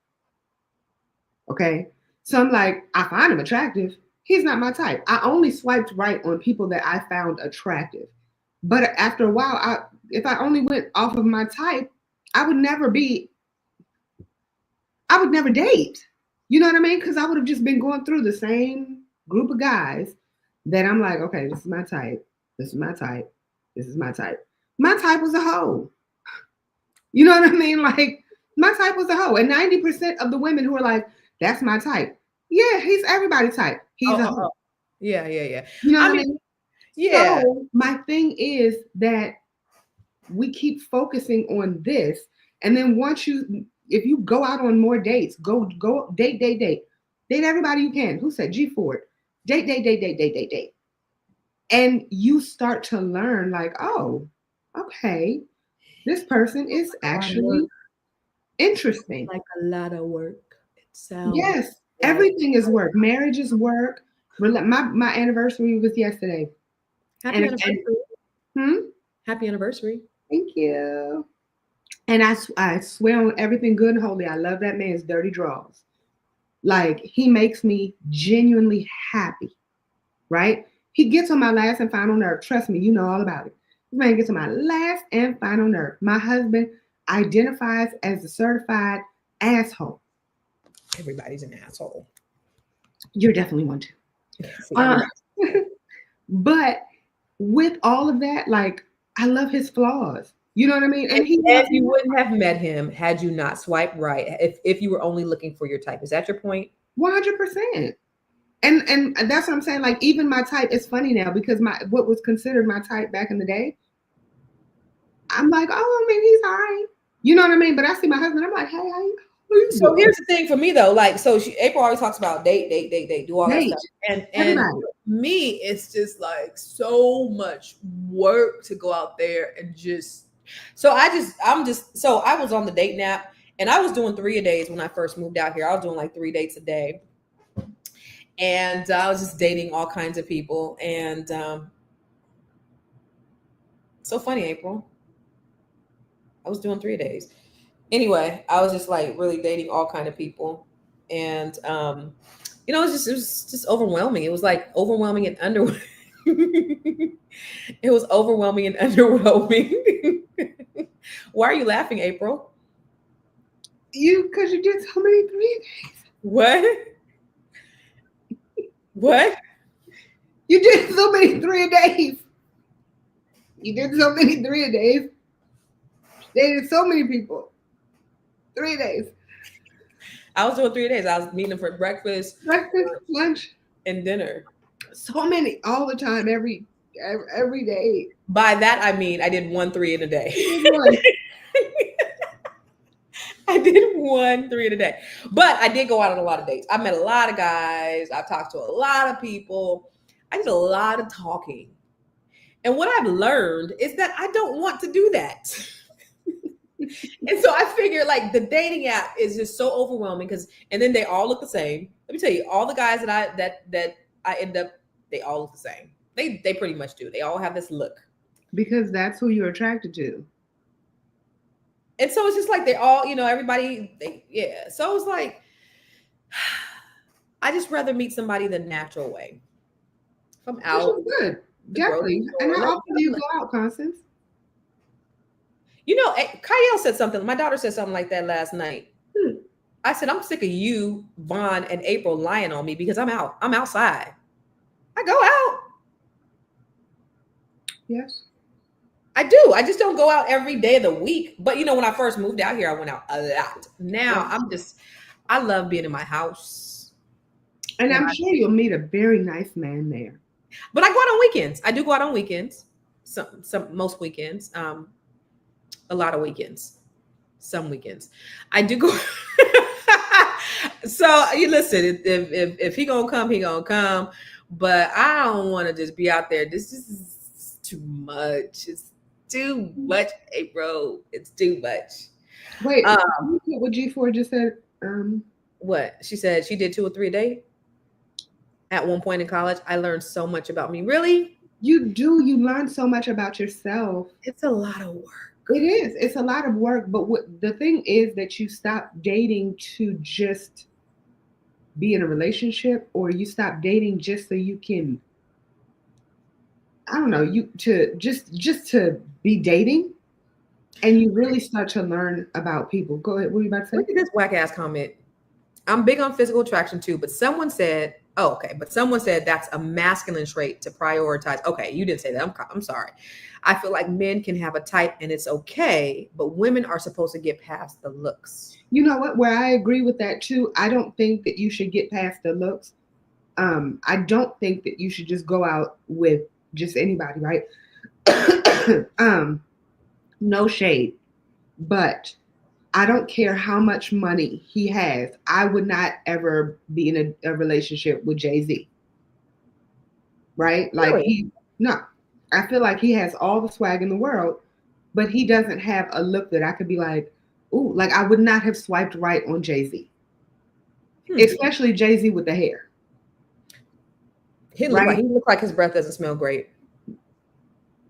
S3: Okay. So I'm like, I find him attractive. He's not my type. I only swiped right on people that I found attractive. But after a while, if I only went off of my type, I would never date. You know what I mean? Because I would have just been going through the same group of guys that I'm like, okay, this is my type. This is my type. This is my type. My type was a hoe. You know what I mean? Like, my type was a hoe. And 90% of the women who are like, that's my type. Yeah, he's everybody's type. He's a hoe.
S2: Yeah.
S3: You know what I mean?
S2: Yeah.
S3: So my thing is that we keep focusing on this. And then if you go out on more dates, go date. Date everybody you can. Who said G Ford? Date. And you start to learn like, oh, okay, this person is actually interesting.
S2: Like a lot of work. It sounds.
S3: Yes, everything is work. Marriage is work. My anniversary was yesterday.
S2: Happy anniversary. Happy anniversary.
S3: Thank you. And I swear on everything good and holy, I love that man's dirty draws. Like, he makes me genuinely happy, right? He gets on my last and final nerve. Trust me, you know all about it. This man gets on my last and final nerve. My husband identifies as a certified asshole.
S2: Everybody's an asshole.
S3: You're definitely one too. But with all of that, like, I love his flaws. You know what I mean?
S2: And you wouldn't have met him had you not swiped right. If you were only looking for your type, is that your point?
S3: 100%. And that's what I'm saying. Like, even my type is funny now because what was considered my type back in the day, I'm like, oh, I mean, he's all right. You know what I mean? But I see my husband, I'm like, hey, how you?
S2: So here's the thing for me though, like, so April always talks about date, do all that stuff, and me, it's just like so much work to go out there and just. So I was on the dating app and I was doing 3 a days when I first moved out here. I was doing like 3 dates a day, and I was just dating all kinds of people, and so funny, April. I was doing 3 days. Anyway, I was just like really dating all kind of people, and it was just overwhelming. It was like overwhelming and It was overwhelming and underwhelming. Why are you laughing, April?
S3: Because you did so many 3 days.
S2: What? What?
S3: You did so many 3 days. You did so many 3 days. Dated so many people. 3 days.
S2: I was doing 3 days. I was meeting them for breakfast,
S3: Lunch,
S2: and dinner.
S3: so many, all the time, every day.
S2: By that I mean I did 1 3 in a day. I did 1 3 in a day, but I did go out on a lot of dates. I met a lot of guys. I talked to a lot of people. I did a lot of talking, and what I've learned is that I don't want to do that. And so I figure like the dating app is just so overwhelming and then they all look the same. Let me tell you, all the guys that I end up, they all look the same. They pretty much do. They all have this look.
S3: Because that's who you're attracted to.
S2: And so it's just like they all, everybody, So it's like, I just rather meet somebody the natural way. If I'm out.
S3: Which is good. Definitely. And how often do you go out, Constance?
S2: Kyle said something. My daughter said something like that last night. I said, I'm sick of you, Vaughn, and April lying on me because I'm out. I'm outside. I go out.
S3: Yes.
S2: I do. I just don't go out every day of the week. But, when I first moved out here, I went out a lot. Now, I love being in my house.
S3: And I'm sure you'll meet a very nice man there.
S2: But I go out on weekends. I do go out on weekends. Most weekends. A lot of weekends. Some weekends. I do go. So you listen, if he gonna come, he gonna come. But I don't want to just be out there. This is too much. It's too much, April. It's too much.
S3: Wait, what G4 just said?
S2: What? She said she did 2 or 3 a day at one point in college. I learned so much about me. Really?
S3: You do. You learn so much about yourself.
S2: It's a lot of work.
S3: It is. It's a lot of work. But the thing is that you stop dating to just be in a relationship, or you stop dating just so you can, I don't know, just to be dating, and you really start to learn about people. Go ahead. What are you about to say?
S2: Look at this whack ass comment. I'm big on physical attraction too, but someone said, that's a masculine trait to prioritize. Okay, you didn't say that. I'm sorry. I feel like men can have a type and it's okay, but women are supposed to get past the looks.
S3: You know what? Where I agree with that too. I don't think that you should get past the looks. I don't think that you should just go out with just anybody, right? No shade, but I don't care how much money he has. I would not ever be in a relationship with Jay-Z. Right? Like
S2: really?
S3: No. I feel like he has all the swag in the world, but he doesn't have a look that I could be like, ooh, like I would not have swiped right on Jay-Z. Especially Jay-Z with the hair.
S2: He looked like his breath doesn't smell great.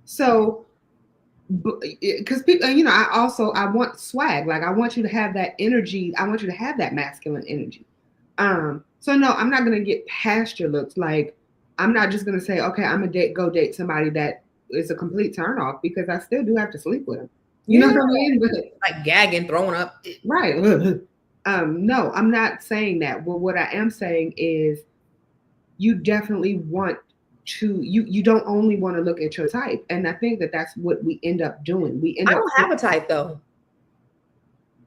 S2: So,
S3: because people, I want swag. Like I want you to have that energy. I want you to have that masculine energy. So no, I'm not gonna get past your looks. Like I'm not just gonna say, okay, I'm gonna go date somebody that is a complete turnoff, because I still do have to sleep with him. You know what I mean? But,
S2: like gagging, throwing up.
S3: Right. No, I'm not saying that. Well, what I am saying is you definitely want to, you don't only want to look at your type. And I think that that's what we end up doing.
S2: I don't have a type though.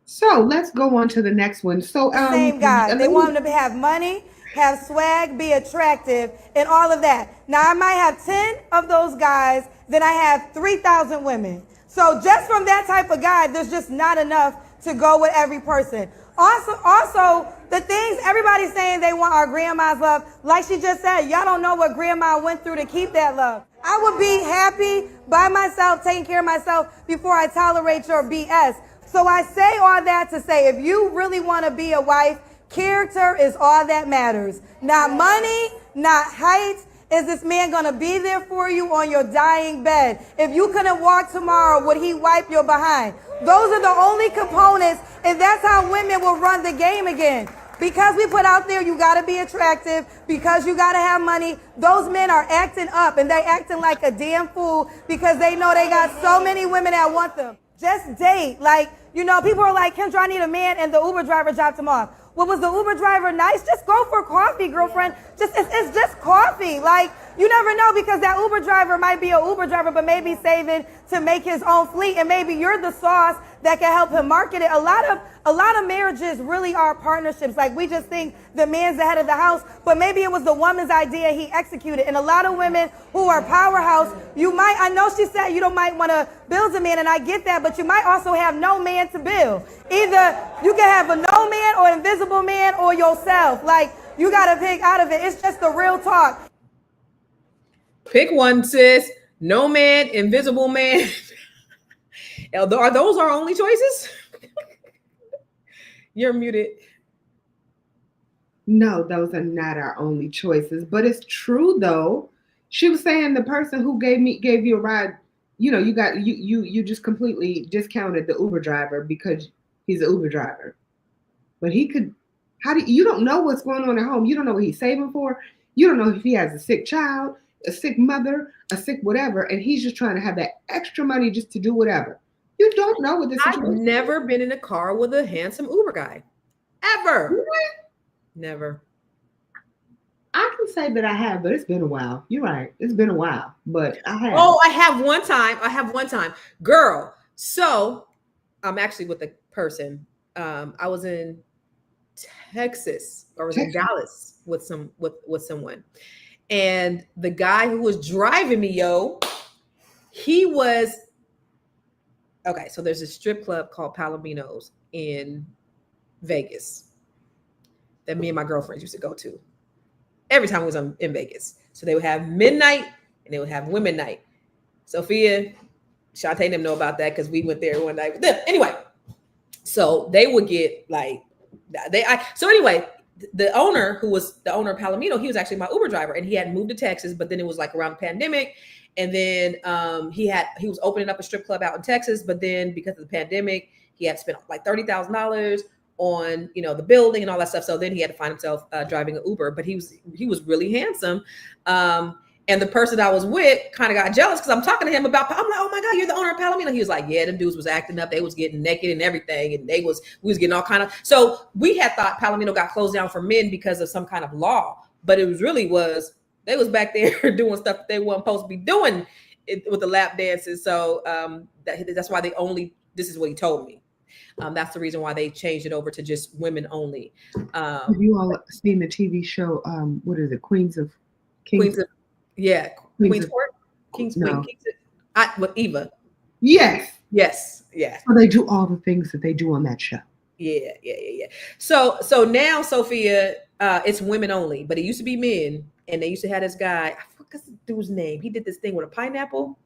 S3: So let's go on to the next one. So
S6: same guy. They want him to have money, have swag, be attractive, and all of that. Now I might have 10 of those guys, then I have 3,000 women. So just from that type of guy, there's just not enough to go with every person. Also, the things everybody's saying they want our grandma's love, like she just said, y'all don't know what grandma went through to keep that love. I would be happy by myself, taking care of myself before I tolerate your BS. So I say all that to say, if you really want to be a wife, character is all that matters. Not money, not height. Is this man going to be there for you on your dying bed? If you couldn't walk tomorrow, would he wipe your behind? Those are the only components, and that's how women will run the game again. Because we put out there, you gotta be attractive, because you gotta have money, those men are acting up and they acting like a damn fool because they know they got so many women that want them. Just date. Like, you know, people are like, Kendra, I need a man, and the Uber driver dropped him off. Well, was the Uber driver nice? Just go for coffee, girlfriend. It's just coffee. Like, you never know, because that Uber driver might be an Uber driver, but maybe saving to make his own fleet, and maybe you're the sauce that can help him market it. A lot of marriages really are partnerships. Like, we just think the man's the head of the house, but maybe it was the woman's idea, he executed. And a lot of women who are powerhouse, I know she said you don't might want to build a man, and I get that, but you might also have no man to build. Either you can have a no man or invisible man or yourself. Like, you got to pick out of it. It's just the real talk.
S2: Pick one, sis. No man, invisible man. Are those our only choices? You're muted.
S3: No, those are not our only choices. But it's true though. She was saying the person who gave you a ride, you know, you just completely discounted the Uber driver because he's an Uber driver. But you don't know what's going on at home. You don't know what he's saving for. You don't know if he has a sick child, a sick mother, a sick whatever, and he's just trying to have that extra money just to do whatever. You don't know what this
S2: I've
S3: situation is.
S2: never been in a car with a handsome Uber guy. Ever.
S3: Really?
S2: Never.
S3: I can say that I have, but it's been a while. You're right. It's been a while, but I have.
S2: Oh, I have one time. Girl. So I'm actually with a person. I was in Texas, or was in Dallas with someone. And the guy who was driving me, he was okay. So there's a strip club called Palomino's in Vegas that me and my girlfriends used to go to every time we was in Vegas. So they would have midnight and they would have women night. Sophia, Shantae and them know about that because we went there one night with them. Anyway, so they would get like the owner, who was the owner of Palomino, he was actually my Uber driver, and he had moved to Texas, but then it was like around the pandemic. And then he was opening up a strip club out in Texas, but then because of the pandemic, he had spent like $30,000 on, you know, the building and all that stuff. So then he had to find himself driving an Uber, but he was really handsome. And the person I was with kind of got jealous because I'm talking to him I'm like, oh my God, you're the owner of Palomino. He was like, yeah, them dudes was acting up. They was getting naked and everything. And we was getting all kind of, so we had thought Palomino got closed down for men because of some kind of law, but it they was back there doing stuff that they weren't supposed to be doing with the lap dances. So that's why this is what he told me. That's the reason why they changed it over to just women only.
S3: Have you all seen the TV show? What is it? Queens of
S2: Queens Court? With Eva.
S3: Yes.
S2: So
S3: they do all the things that they do on that show.
S2: Yeah. So now, Sophia, it's women only, but it used to be men, and they used to have this guy. I forgot the dude's name. He did this thing with a pineapple.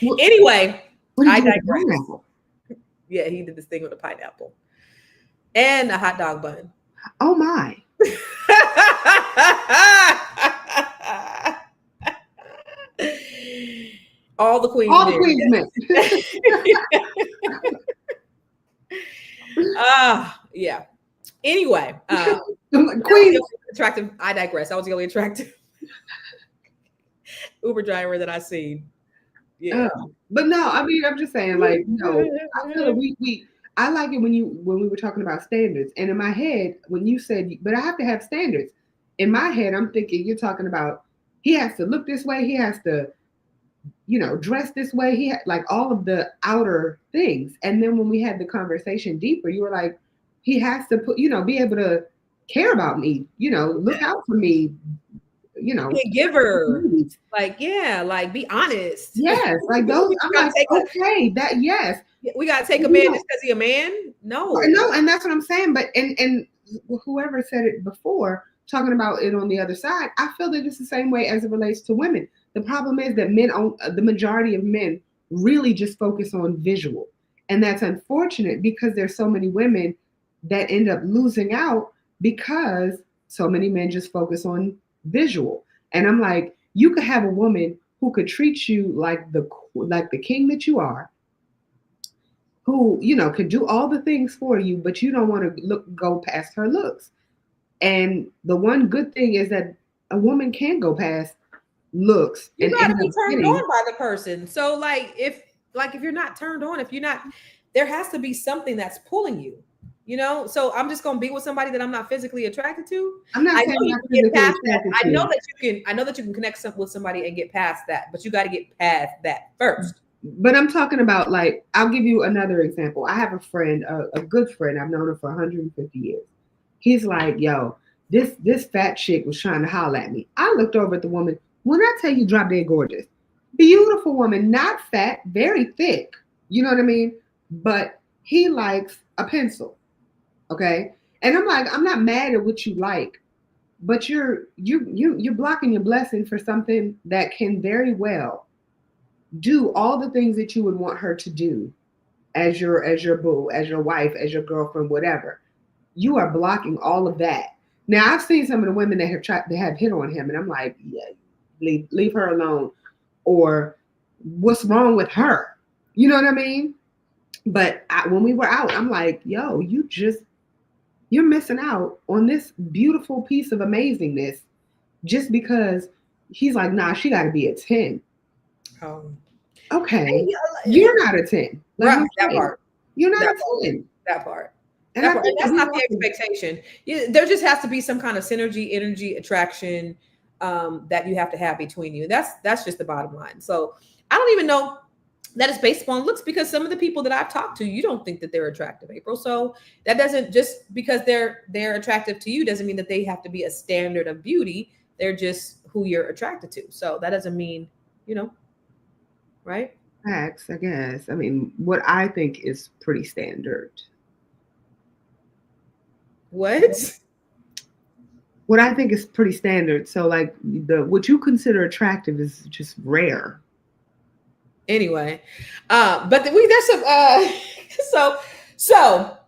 S2: Anyway, I digress. Yeah, he did this thing with a pineapple and a hot dog bun.
S3: Oh my.
S2: All the queens men. Yeah. Anyway,
S3: queen
S2: attractive. I digress. I was the only attractive Uber driver that I seen. Yeah.
S3: But no, I mean, I'm just saying, like, no, I feel like I like it when we were talking about standards. And in my head, when you said, but I have to have standards. In my head, I'm thinking you're talking about he has to look this way, he has to, you know, dress this way, he like all of the outer things. And then when we had the conversation deeper, you were like, he has to be able to care about me, look out for me,
S2: giver, like be honest.
S3: Yes, like those. I'm like, okay, that yes.
S2: We gotta take a man just because he's a man. No,
S3: and that's what I'm saying. But and whoever said it before, talking about it on the other side, I feel that it's the same way as it relates to women. The problem is that the majority of men really just focus on visual, and that's unfortunate because there's so many women that end up losing out because so many men just focus on visual. And I'm like, you could have a woman who could treat you like the king that you are, who, you know, could do all the things for you, but you don't want to go past her looks. And the one good thing is that a woman can go past looks
S2: You
S3: and
S2: got to
S3: end
S2: be
S3: up
S2: turned
S3: getting.
S2: on by the person. So if you're not turned on, if you're not, there has to be something that's pulling you. You know, so I'm just gonna be with somebody that I'm not physically attracted to.
S3: I'm not
S2: I
S3: saying
S2: know you
S3: not
S2: can get
S3: physically
S2: past that.
S3: attracted
S2: I
S3: to
S2: know
S3: you.
S2: that you can. I know that you can connect with somebody and get past that, but you got to get past that first.
S3: But I'm talking about, like, I'll give you another example. I have a friend, a good friend. I've known her for 150 years. He's like, yo, this fat chick was trying to holler at me. I looked over at the woman. When I tell you, drop dead gorgeous, beautiful woman, not fat, very thick. You know what I mean? But he likes a pencil. Okay. And I'm like, I'm not mad at what you like, but you're blocking your blessing for something that can very well do all the things that you would want her to do as your boo, as your wife, as your girlfriend, whatever. You are blocking all of that. Now I've seen some of the women that have hit on him, and I'm like, yeah, leave her alone, or what's wrong with her? You know what I mean? But when we were out, I'm like, yo, you're missing out on this beautiful piece of amazingness just because he's like, nah, she got to be a 10. Okay, you're not a 10.
S2: Right, that part.
S3: You're not
S2: That
S3: a 10.
S2: That part.
S3: And
S2: That part. And that's not the expectation. There just has to be some kind of synergy, energy, attraction that you have to have between you. That's just the bottom line. So I don't even know that it's based upon looks, because some of the people that I've talked to, you don't think that they're attractive, April. So that doesn't, just because they're attractive to you doesn't mean that they have to be a standard of beauty. They're just who you're attracted to. So that doesn't mean, right?
S3: Facts, I guess. I mean, what I think is pretty standard.
S2: What
S3: I think is pretty standard. So, like, what you consider attractive is just rare.
S2: Anyway, but there's some so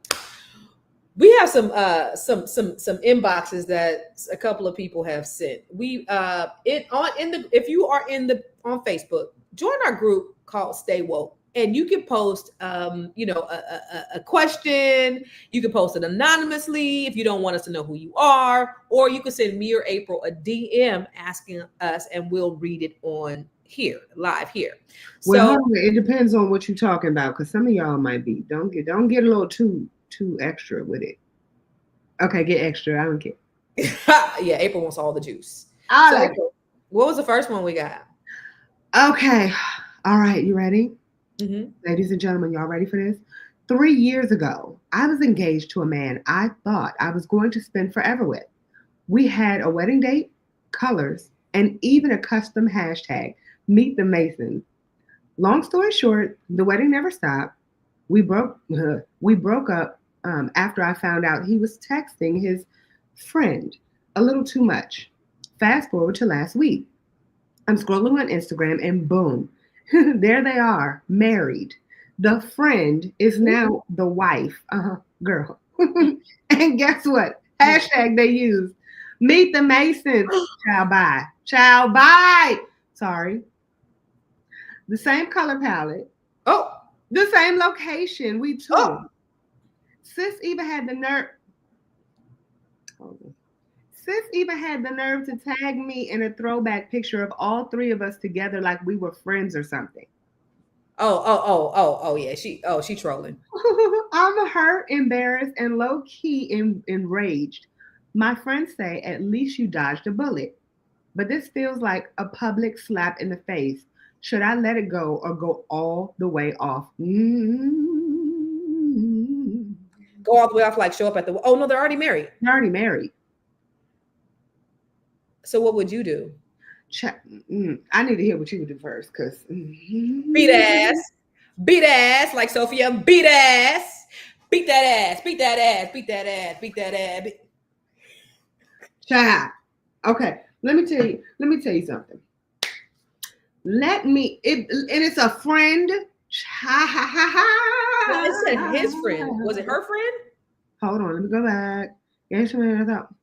S2: we have some inboxes that a couple of people have sent. If you are on Facebook, join our group called Stay Woke, and you can post a question. You can post it anonymously if you don't want us to know who you are, or you can send me or April a DM asking us, and we'll read it on here, live here.
S3: Well, it depends on what you're talking about, because some of y'all might be don't get a little too extra with it. Okay, get extra. I don't care.
S2: Yeah, April wants all the juice. What was the first one we got?
S3: Okay, all right, you ready?
S2: Mm-hmm.
S3: Ladies and gentlemen, y'all ready for this? 3 years ago, I was engaged to a man I thought I was going to spend forever with. We had a wedding date, colors, and even a custom hashtag, Meet the Masons. Long story short, the wedding never stopped. We broke up after I found out he was texting his friend a little too much. Fast forward to last week. I'm scrolling on Instagram and boom, there they are, married. The friend is now the wife. Girl. And guess what? Hashtag they use. Meet the Masons. Ciao, bye. Ciao, bye. Sorry. The same color palette.
S2: Oh.
S3: The same location. We took.
S2: Oh.
S3: Sis even had the nerve to tag me in a throwback picture of all three of us together like we were friends or something.
S2: Oh, yeah. She trolling.
S3: I'm hurt, embarrassed, and low-key enraged. My friends say, at least you dodged a bullet. But this feels like a public slap in the face. Should I let it go or go all the way off?
S2: Go all the way off, like show up at the... Oh, no, they're already married.
S3: They're already married.
S2: So what would you do?
S3: I need to hear what you would do first, because...
S2: Beat ass, like Sophia. Beat ass. Beat that ass. Beat that ass. Beat that ass. Beat that ass.
S3: Child. Okay, let me tell you something. It's a friend.
S2: No, it said his friend. Was it her friend?
S3: Hold on, let me go back. Yes, I thought.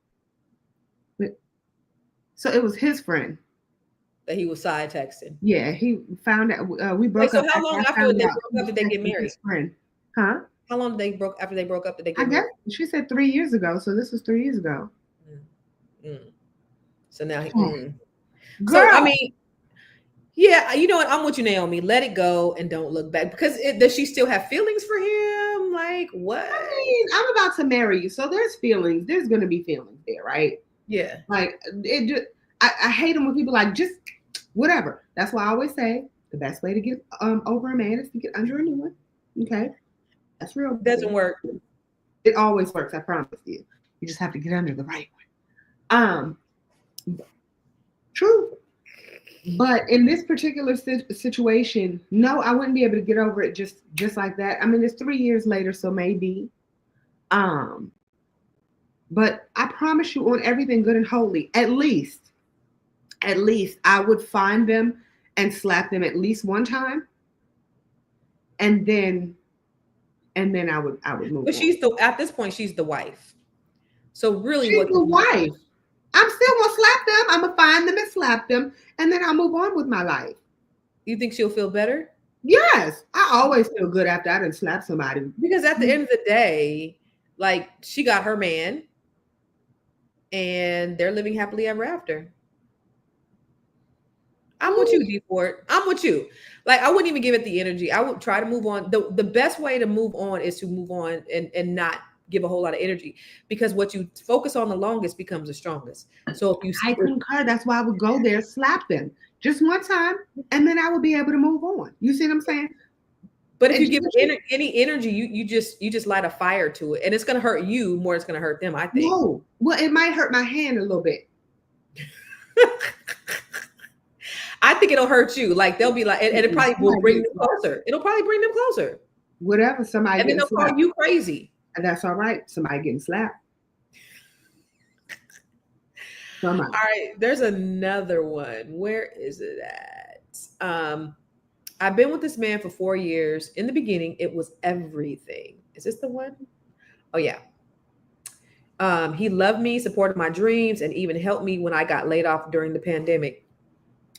S3: So it was his friend
S2: that he was side texting.
S3: Yeah, he found out. We broke up.
S2: So how long after they broke up did they get married?
S3: Friend. Huh?
S2: How long after they broke up? Did they
S3: I
S2: get
S3: guess
S2: married?
S3: she said 3 years ago. So this was 3 years ago.
S2: Mm. So now, so I
S3: Girl,
S2: mean, yeah, you know what? I'm with you, Naomi. Let it go and don't look back. Because does she still have feelings for him? Like what?
S3: I mean, I'm about to marry you, so there's feelings. There's gonna be feelings there, right?
S2: Yeah.
S3: Like it. I hate them when people like just whatever. That's why I always say the best way to get over a man is to get under a new one. Okay, that's real.
S2: Doesn't work.
S3: It always works. I promise you. You just have to get under the right one. True. But in this particular situation, no, I wouldn't be able to get over it just like that. I mean, it's 3 years later, so maybe. But I promise you on everything good and holy, at least I would find them and slap them at least one time, and then I would move.
S2: But at this point, she's the wife. So really,
S3: she's the wife. I'm still gonna slap them. I'm gonna find them and slap them, and then I'll move on with my life.
S2: You think she'll feel better?
S3: Yes, I always feel good after I done slap somebody.
S2: Because at the end of the day, like she got her man, and they're living happily ever after. I'm with you, D Ford. I'm with you. Like I wouldn't even give it the energy. I would try to move on. The best way to move on is to move on and not give a whole lot of energy, because what you focus on the longest becomes the strongest. So if you,
S3: I concur. That's why I would go there, slap them just one time, and then I would be able to move on. You see what I'm saying?
S2: But if you give any energy, you just light a fire to it, and it's going to hurt you more. It's going to hurt them, I think.
S3: No, well, it might hurt my hand a little bit.
S2: I think it'll hurt you. Like they'll be like, and it probably will bring them closer. It'll probably bring them closer.
S3: Whatever, somebody.
S2: And then they'll call you crazy.
S3: And that's all right. Somebody getting slapped.
S2: All right, there's another one. Where is it at? I've been with this man for 4 years. In the beginning, it was everything. Is this the one? Oh yeah. He loved me, supported my dreams, and even helped me when I got laid off during the pandemic.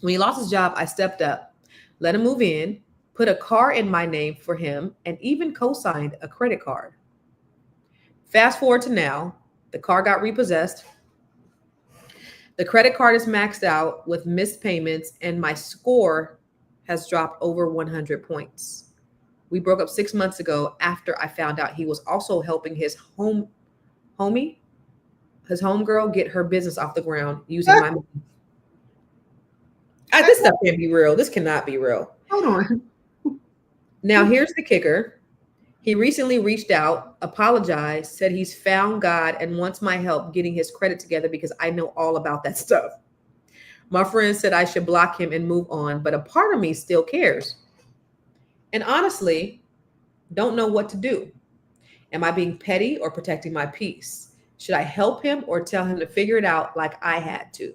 S2: When he lost his job, I stepped up, let him move in, put a car in my name for him, and even co-signed a credit card. Fast forward to now, the car got repossessed. The credit card is maxed out with missed payments, and my score has dropped over 100 points. We broke up 6 months ago after I found out he was also helping his homegirl, get her business off the ground using my money. This stuff can't be real. This cannot be real.
S3: Hold on.
S2: Now, here's the kicker. He recently reached out, apologized, said he's found God and wants my help getting his credit together because I know all about that stuff. My friend said I should block him and move on, but a part of me still cares. And honestly, don't know what to do. Am I being petty or protecting my peace? Should I help him or tell him to figure it out like I had to?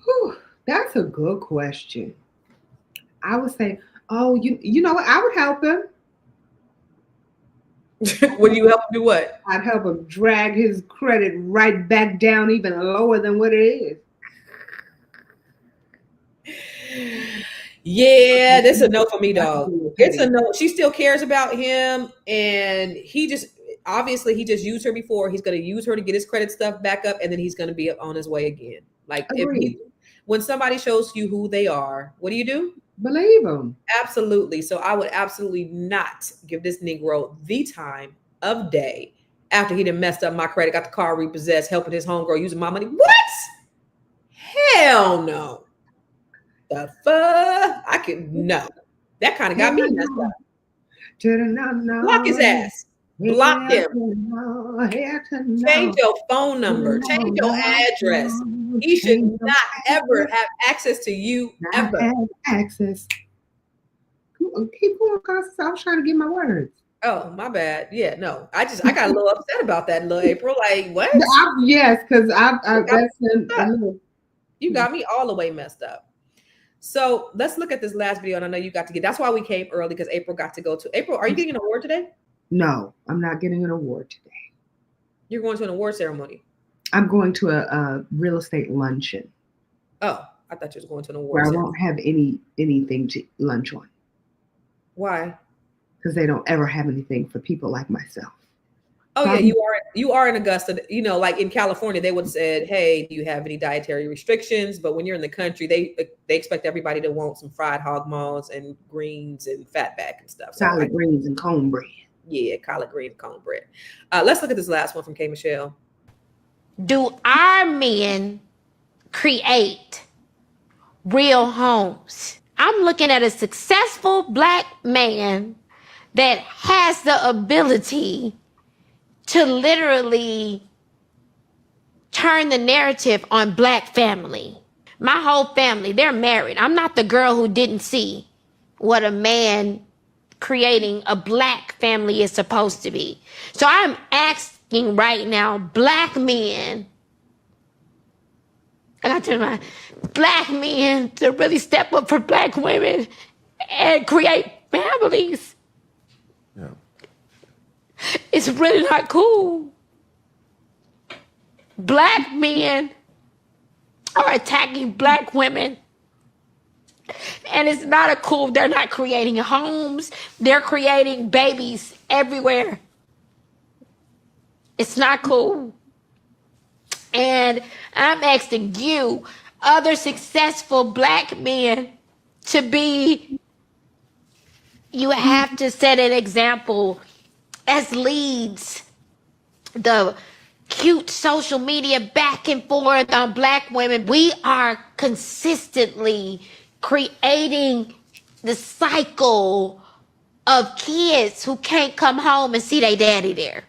S3: Whew, that's a good question. I would say, oh, you know what? I would help him.
S2: Would you help him do what?
S3: I'd help him drag his credit right back down even lower than what it is.
S2: Yeah, this is a no for me, dog. It's a no. She still cares about him, and he just used her before. He's going to use her to get his credit stuff back up, and then he's going to be on his way again. Like when somebody shows you who they are, what do?
S3: Believe him.
S2: Absolutely. So I would absolutely not give this Negro the time of day after he done messed up my credit, got the car repossessed, helping his homegirl using my money. What? Hell no. The fuck? I could no. That kind of got me messed up. Block his ass. Block him. Change your phone number. Change your address. He should not ever have access to you ever.
S3: Access. Keep going, Constance. I was trying to get my words.
S2: Oh, my bad. Yeah, no. I got a little upset about that, little April. Like, what?
S3: Yes, because
S2: you got me all the way messed up. So let's look at this last video. And I know you got to get, that's why we came early, because April got to go to. April, are you getting an award today?
S3: No, I'm not getting an award today.
S2: You're going to an award ceremony?
S3: I'm going to a real estate luncheon.
S2: Oh, I thought you was going to the
S3: where
S2: war
S3: I
S2: center.
S3: won't have anything to lunch on.
S2: Why?
S3: Because they don't ever have anything for people like myself.
S2: Oh yeah, you are in Augusta. You know, like in California, they would have said, "Hey, do you have any dietary restrictions?" But when you're in the country, they expect everybody to want some fried hog maws and greens and fatback and stuff. So
S3: Collard greens and cornbread.
S2: yeah, collard green cornbread. Let's look at this last one from K. Michelle.
S7: Do our men create real homes? I'm looking at a successful black man that has the ability to literally turn the narrative on black family. My whole family, they're married. I'm not the girl who didn't see what a man creating a black family is supposed to be. So I'm asking right now, black men, I got to my black men to really step up for black women and create families.
S5: Yeah.
S7: It's really not cool. Black men are attacking black women. And it's not a cool, they're not creating homes. They're creating babies everywhere. It's not cool. And I'm asking you, other successful black men, to be, you have to set an example as leads. The cute social media back and forth on black women. We are consistently creating the cycle of kids who can't come home and see their daddy there.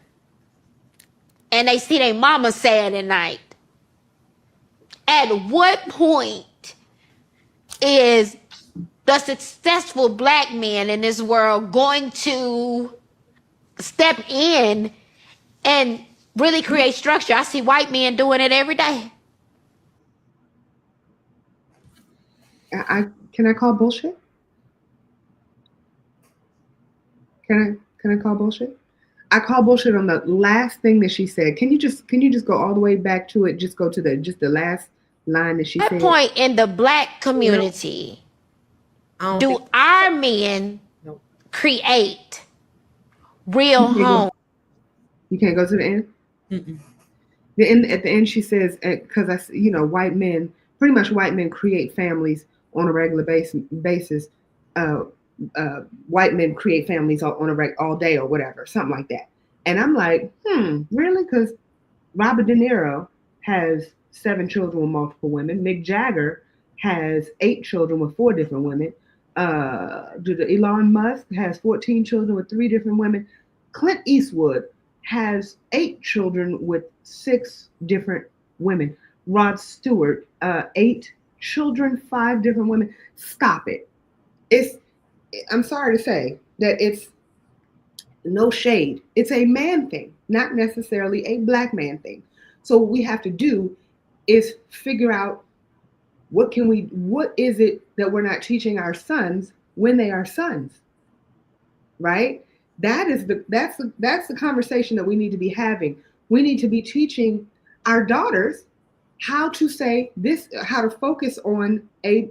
S7: And they see their mama sad at night. At what point is the successful black man in this world going to step in and really create structure? I see white men doing it every day.
S3: Can I call bullshit? Can I call bullshit? I call bullshit on the last thing that she said. Can you just go all the way back to it? Just go to the last line that she said.
S7: That point in the black community, do our men create real homes?
S3: You can't go to the end. At the end, she says, because white men, pretty much white men create families on a regular basis. White men create families all day or whatever, something like that. And I'm like, really? Because Robert De Niro has 7 children with multiple women. Mick Jagger has 8 children with 4 different women. Elon Musk has 14 children with 3 different women. Clint Eastwood has 8 children with 6 different women. Rod Stewart, 8 children, 5 different women. Stop it. I'm sorry to say that it's no shade. It's a man thing, not necessarily a black man thing. So what we have to do is figure out what is it that we're not teaching our sons when they are sons, right? That's the conversation that we need to be having. We need to be teaching our daughters how to say this, how to focus on a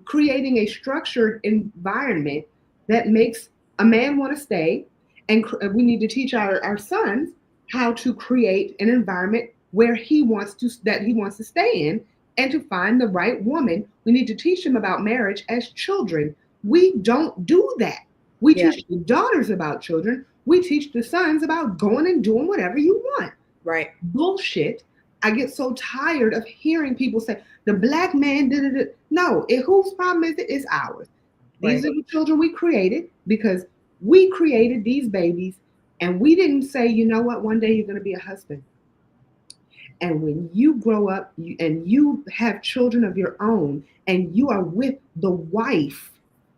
S3: creating a structured environment that makes a man want to stay. And we need to teach our sons how to create an environment where he wants to stay in, and to find the right woman. We need to teach them about marriage as children. We don't do that. We teach the daughters about children. We teach the sons about going and doing whatever you want.
S2: Right.
S3: Bullshit. I get so tired of hearing people say the black man did it. No, whose problem is it? It's ours. These are the children we created because we created these babies, and we didn't say, you know what, one day you're going to be a husband. And when you grow up and you have children of your own, and you are with the wife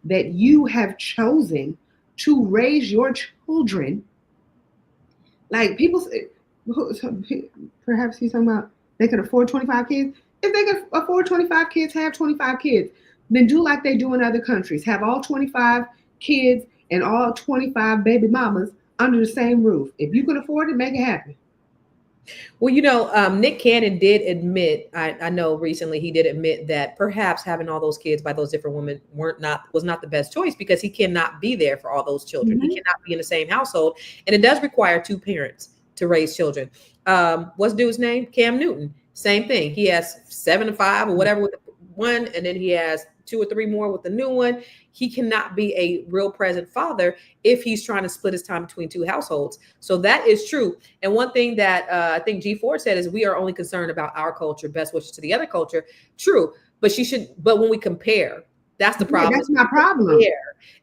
S3: that you have chosen to raise your children, like people say, perhaps he's talking about they could afford 25 kids. If they can afford 25 kids, have 25 kids. Then do like they do in other countries. Have all 25 kids and all 25 baby mamas under the same roof. If you can afford it, make it happen.
S2: Well, Nick Cannon did admit, I know recently he did admit that perhaps having all those kids by those different women was not the best choice because he cannot be there for all those children. He cannot be in the same household. And it does require two parents to raise children. What's dude's name? Cam Newton. Same thing. He has 7 and 5 or whatever with one, and then he has 2 or 3 more with the new one. He cannot be a real present father if he's trying to split his time between 2 households. So that is true. And one thing that I think G Ford said is we are only concerned about our culture, best wishes to the other culture. True. But when we compare, that's the problem.
S3: That's my problem.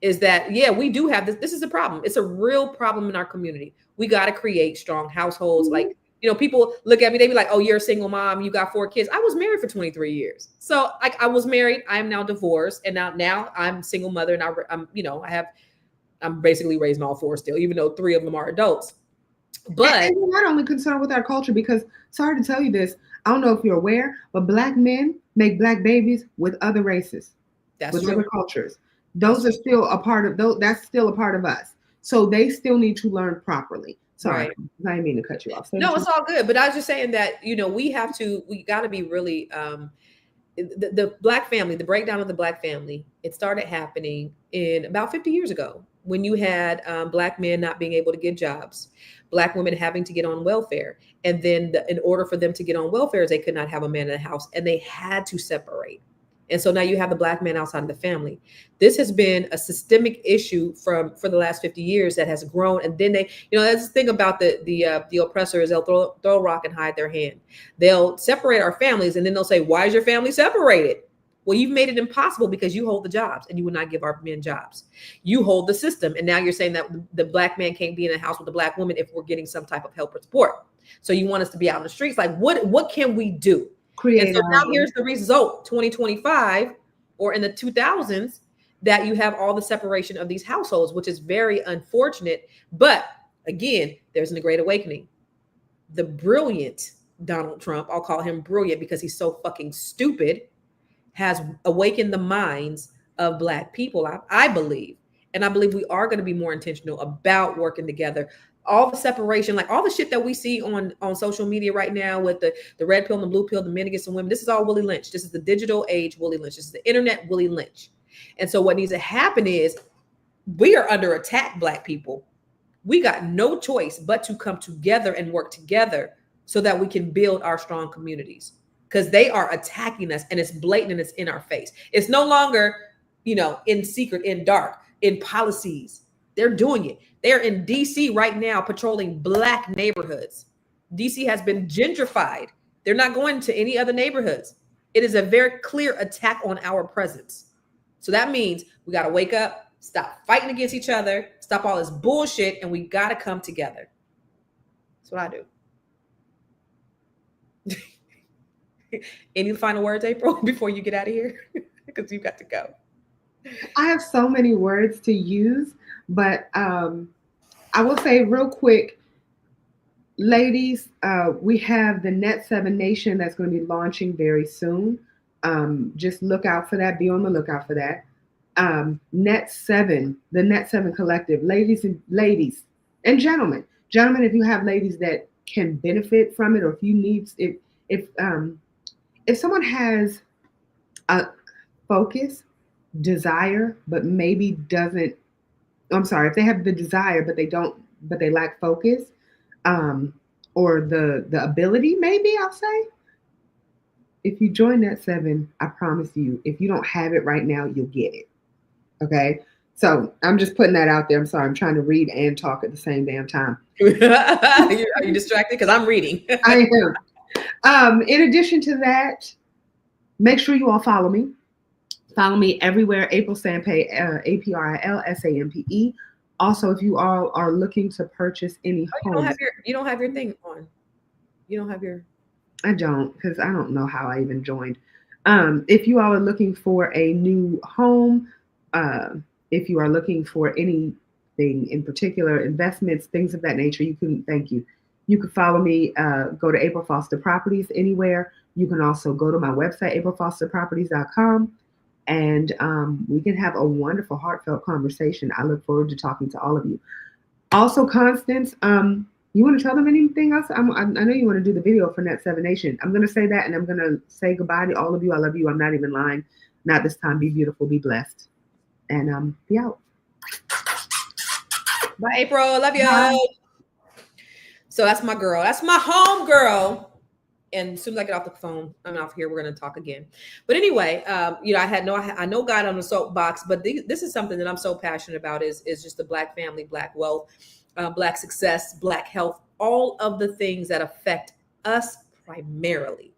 S2: Is that, we do have this. This is a problem. It's a real problem in our community. We got to create strong households. Like, people look at me, they be like, oh, you're a single mom. You got 4 kids. I was married for 23 years. So I was married. I am now divorced. And now I'm a single mother. And I'm basically raising all 4 still, even though 3 of them are adults. But
S3: and we're not only concerned with our culture because, sorry to tell you this, I don't know if you're aware, but Black men make Black babies with other races, with other cultures. Those are still a part of those. That's still a part of us. So they still need to learn properly. Sorry, right. I didn't mean to cut you off.
S2: No, it's all good. But I was just saying that, we got to be really, the Black family, the breakdown of the Black family, it started happening in about 50 years ago when you had Black men not being able to get jobs, Black women having to get on welfare. And then in order for them to get on welfare, they could not have a man in the house and they had to separate. And so now you have the Black man outside of the family. This has been a systemic issue for the last 50 years that has grown. And then that's the thing about the oppressors, they'll throw a rock and hide their hand. They'll separate our families and then they'll say, why is your family separated? Well, you've made it impossible because you hold the jobs and you would not give our men jobs. You hold the system. And now you're saying that the Black man can't be in a house with a Black woman if we're getting some type of help or support. So you want us to be out in the streets. Like, what can we do? And so now here's the result, 2025 or in the 2000s, that you have all the separation of these households, which is very unfortunate. But again, there's a great awakening. The brilliant Donald Trump, I'll call him brilliant because he's so fucking stupid, has awakened the minds of Black people, I believe. And I believe we are going to be more intentional about working together. All the separation, like all the shit that we see on social media right now with the red pill and the blue pill, the men against the women, this is all Willie Lynch. This is the digital age Willie Lynch. This is the internet Willie Lynch. And so what needs to happen is we are under attack, Black people. We got no choice but to come together and work together so that we can build our strong communities because they are attacking us and it's blatant and it's in our face. It's no longer, in secret, in dark, in policies. They're doing it. They're in DC right now patrolling Black neighborhoods. DC has been gentrified. They're not going to any other neighborhoods. It is a very clear attack on our presence. So that means we got to wake up, stop fighting against each other, stop all this bullshit, and we got to come together. That's what I do. Any final words, April, before you get out of here? Because you got to go.
S3: I have so many words to use, but I will say real quick, ladies, we have the Net 7 Nation that's going to be launching very soon. Just look out for that. Be on the lookout for that. Net 7, the Net 7 Collective, ladies and gentlemen, if you have ladies that can benefit from it, or if you need, if someone has a focus, desire, but maybe doesn't, if they have the desire, but they lack focus, or the ability, maybe I'll say, if you join Net 7, I promise you, if you don't have it right now, you'll get it. Okay. So I'm just putting that out there. I'm sorry. I'm trying to read and talk at the same damn time.
S2: Are you distracted? Because I'm reading.
S3: I am. In addition to that, make sure you all follow me. Follow me everywhere. April Sampé, April Sampe. Also, if you all are looking to purchase any homes,
S2: you don't have your thing on. You don't have your.
S3: I don't, because I don't know how I even joined. If you all are looking for a new home, if you are looking for anything in particular, investments, things of that nature, you can follow me, go to April Foster Properties anywhere. You can also go to my website, aprilfosterproperties.com, and we can have a wonderful, heartfelt conversation. I look forward to talking to all of you. Also, Constance, You want to tell them anything else? I know you want to do the video for Net 7 Nation. I'm going to say that, and I'm going to say goodbye to all of you. I love you. I'm not even lying. Not this time. Be beautiful. Be blessed. And be out.
S2: Bye, April. Love you.
S3: Bye.
S2: So that's my girl. That's my home girl. And as soon as I get off the phone, I'm off here. We're going to talk again. But anyway, I know God on the soapbox, but this is something that I'm so passionate about is just the Black family, Black wealth, Black success, Black health, all of the things that affect us primarily.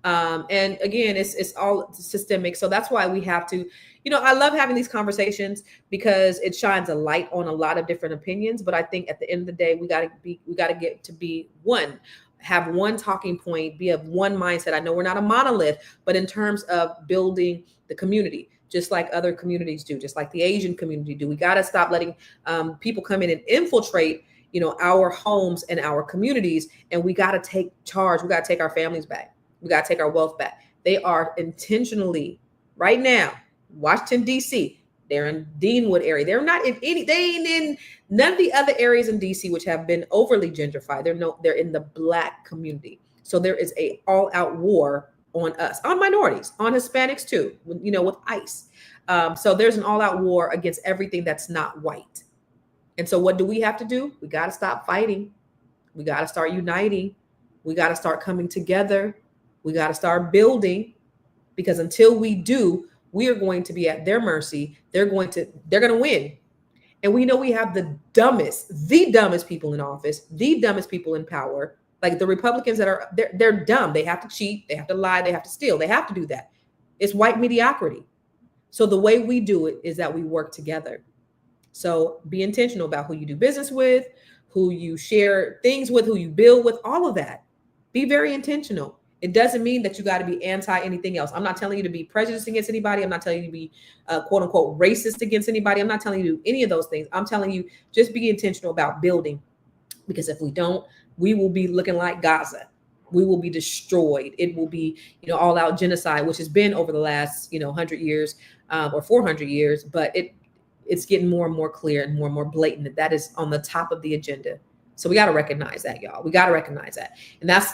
S2: And again, it's all systemic. So that's why we have to, I love having these conversations because it shines a light on a lot of different opinions. But I think at the end of the day, we got to get to be one, have one talking point, be of one mindset. I know we're not a monolith, but in terms of building the community, just like other communities do, just like the Asian community do, we got to stop letting people come in and infiltrate, our homes and our communities. And we got to take charge. We got to take our families back. We got to take our wealth back. They are intentionally right now, Washington, D.C., they're in Deanwood area. They're not in they ain't in none of the other areas in DC, which have been overly gentrified. They're in the Black community. So there is a all out war on us, on minorities, on Hispanics too, with ICE. So there's an all out war against everything that's not white. And so what do we have to do? We got to stop fighting. We got to start uniting. We got to start coming together. We got to start building, because until we do, we are going to be at their mercy. They're going to win. And we know we have the dumbest people in office, the dumbest people in power. Like the Republicans they're dumb. They have to cheat. They have to lie. They have to steal. They have to do that. It's white mediocrity. So the way we do it is that we work together. So be intentional about who you do business with, who you share things with, who you build with, all of that. Be very intentional. It doesn't mean that you got to be anti anything else. I'm not telling you to be prejudiced against anybody. I'm not telling you to be quote unquote racist against anybody. I'm not telling you to do any of those things. I'm telling you, just be intentional about building, because if we don't, we will be looking like Gaza. We will be destroyed. It will be, all out genocide, which has been over the last, 100 years or 400 years. But it's getting more and more clear and more blatant that is on the top of the agenda. So we got to recognize that, y'all. We got to recognize that. And that's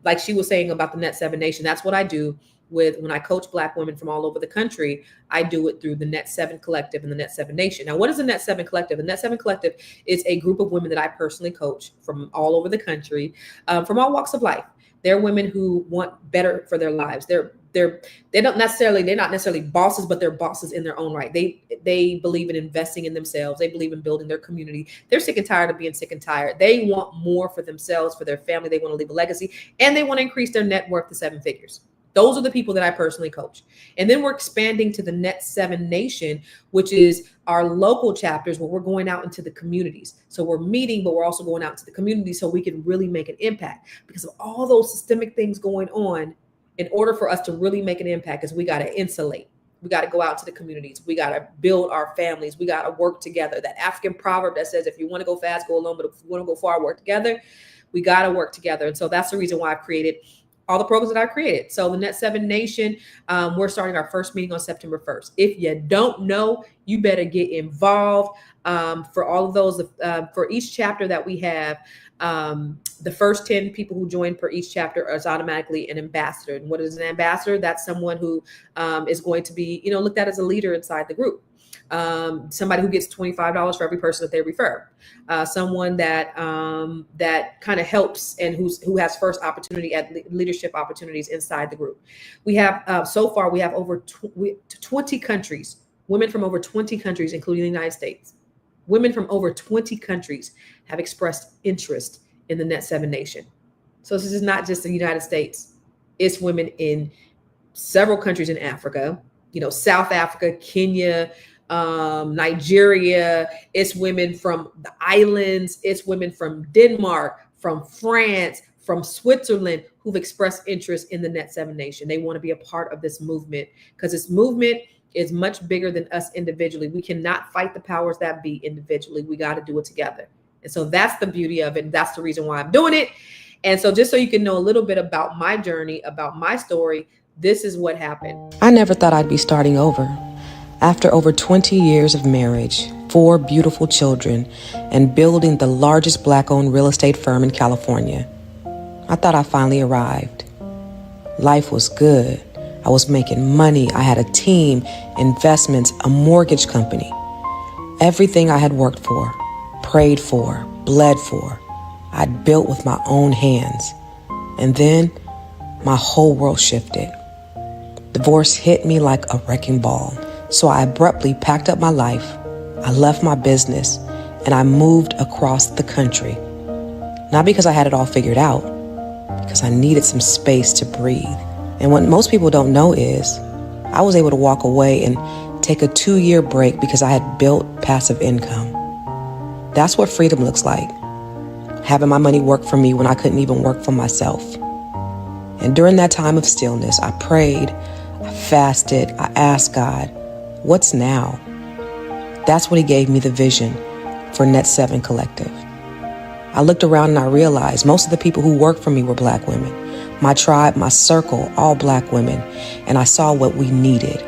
S2: like she was saying about the Net 7 Nation. That's what I do when I coach Black women from all over the country. I do it through the Net 7 Collective and the Net 7 Nation. Now, what is the Net 7 Collective? The Net 7 Collective is a group of women that I personally coach from all over the country, from all walks of life. They're women who want better for their lives. They're not necessarily bosses, but they're bosses in their own right. They believe in investing in themselves. They believe in building their community. They're sick and tired of being sick and tired. They want more for themselves, for their family. They want to leave a legacy, and they want to increase their net worth to 7 figures. Those are the people that I personally coach. And then we're expanding to the Net 7 Nation, which is our local chapters where we're going out into the communities. So we're meeting, but we're also going out to the community so we can really make an impact, because of all those systemic things going on. In order for us to really make an impact, is we got to insulate. We got to go out to the communities. We got to build our families. We got to work together. That African proverb that says, if you want to go fast, go alone, but if you want to go far, work together. We got to work together. And so that's the reason why I've created all the programs that I created. So the Net 7 Nation, we're starting our first meeting on September 1st. If you don't know, you better get involved. For all of those, for each chapter that we have, the first 10 people who join per each chapter is automatically an ambassador. And what is an ambassador? That's someone who is going to be, looked at as a leader inside the group. Somebody who gets $25 for every person that they refer. Someone that kind of helps and who has first opportunity at leadership opportunities inside the group. We have so far we have over 20 countries, women from over 20 countries, including the United States. Women from over 20 countries have expressed interest in the Net 7 Nation. So this is not just the United States. It's women in several countries in Africa, South Africa, Kenya, Nigeria. It's women from the islands. It's women from Denmark, from France, from Switzerland, who've expressed interest in the Net 7 Nation. They want to be a part of this movement, because this movement is much bigger than us individually. We cannot fight the powers that be individually. We got to do it together. And so that's the beauty of it. And that's the reason why I'm doing it. And so just so you can know a little bit about my journey, about my story, this is what happened.
S1: I never thought I'd be starting over. After over 20 years of marriage, 4 beautiful children, and building the largest Black-owned real estate firm in California. I thought I finally arrived. Life was good. I was making money. I had a team, investments, a mortgage company. Everything I had worked for, prayed for, bled for, I'd built with my own hands. And then my whole world shifted. Divorce hit me like a wrecking ball. So I abruptly packed up my life. I left my business and I moved across the country. Not because I had it all figured out, because I needed some space to breathe. And what most people don't know is I was able to walk away and take a 2-year break because I had built passive income. That's what freedom looks like. Having my money work for me when I couldn't even work for myself. And during that time of stillness, I prayed, I fasted, I asked God, what's now? That's when he gave me the vision for Net 7 Collective. I looked around and I realized most of the people who worked for me were Black women. My tribe, my circle, all Black women. And I saw what we needed.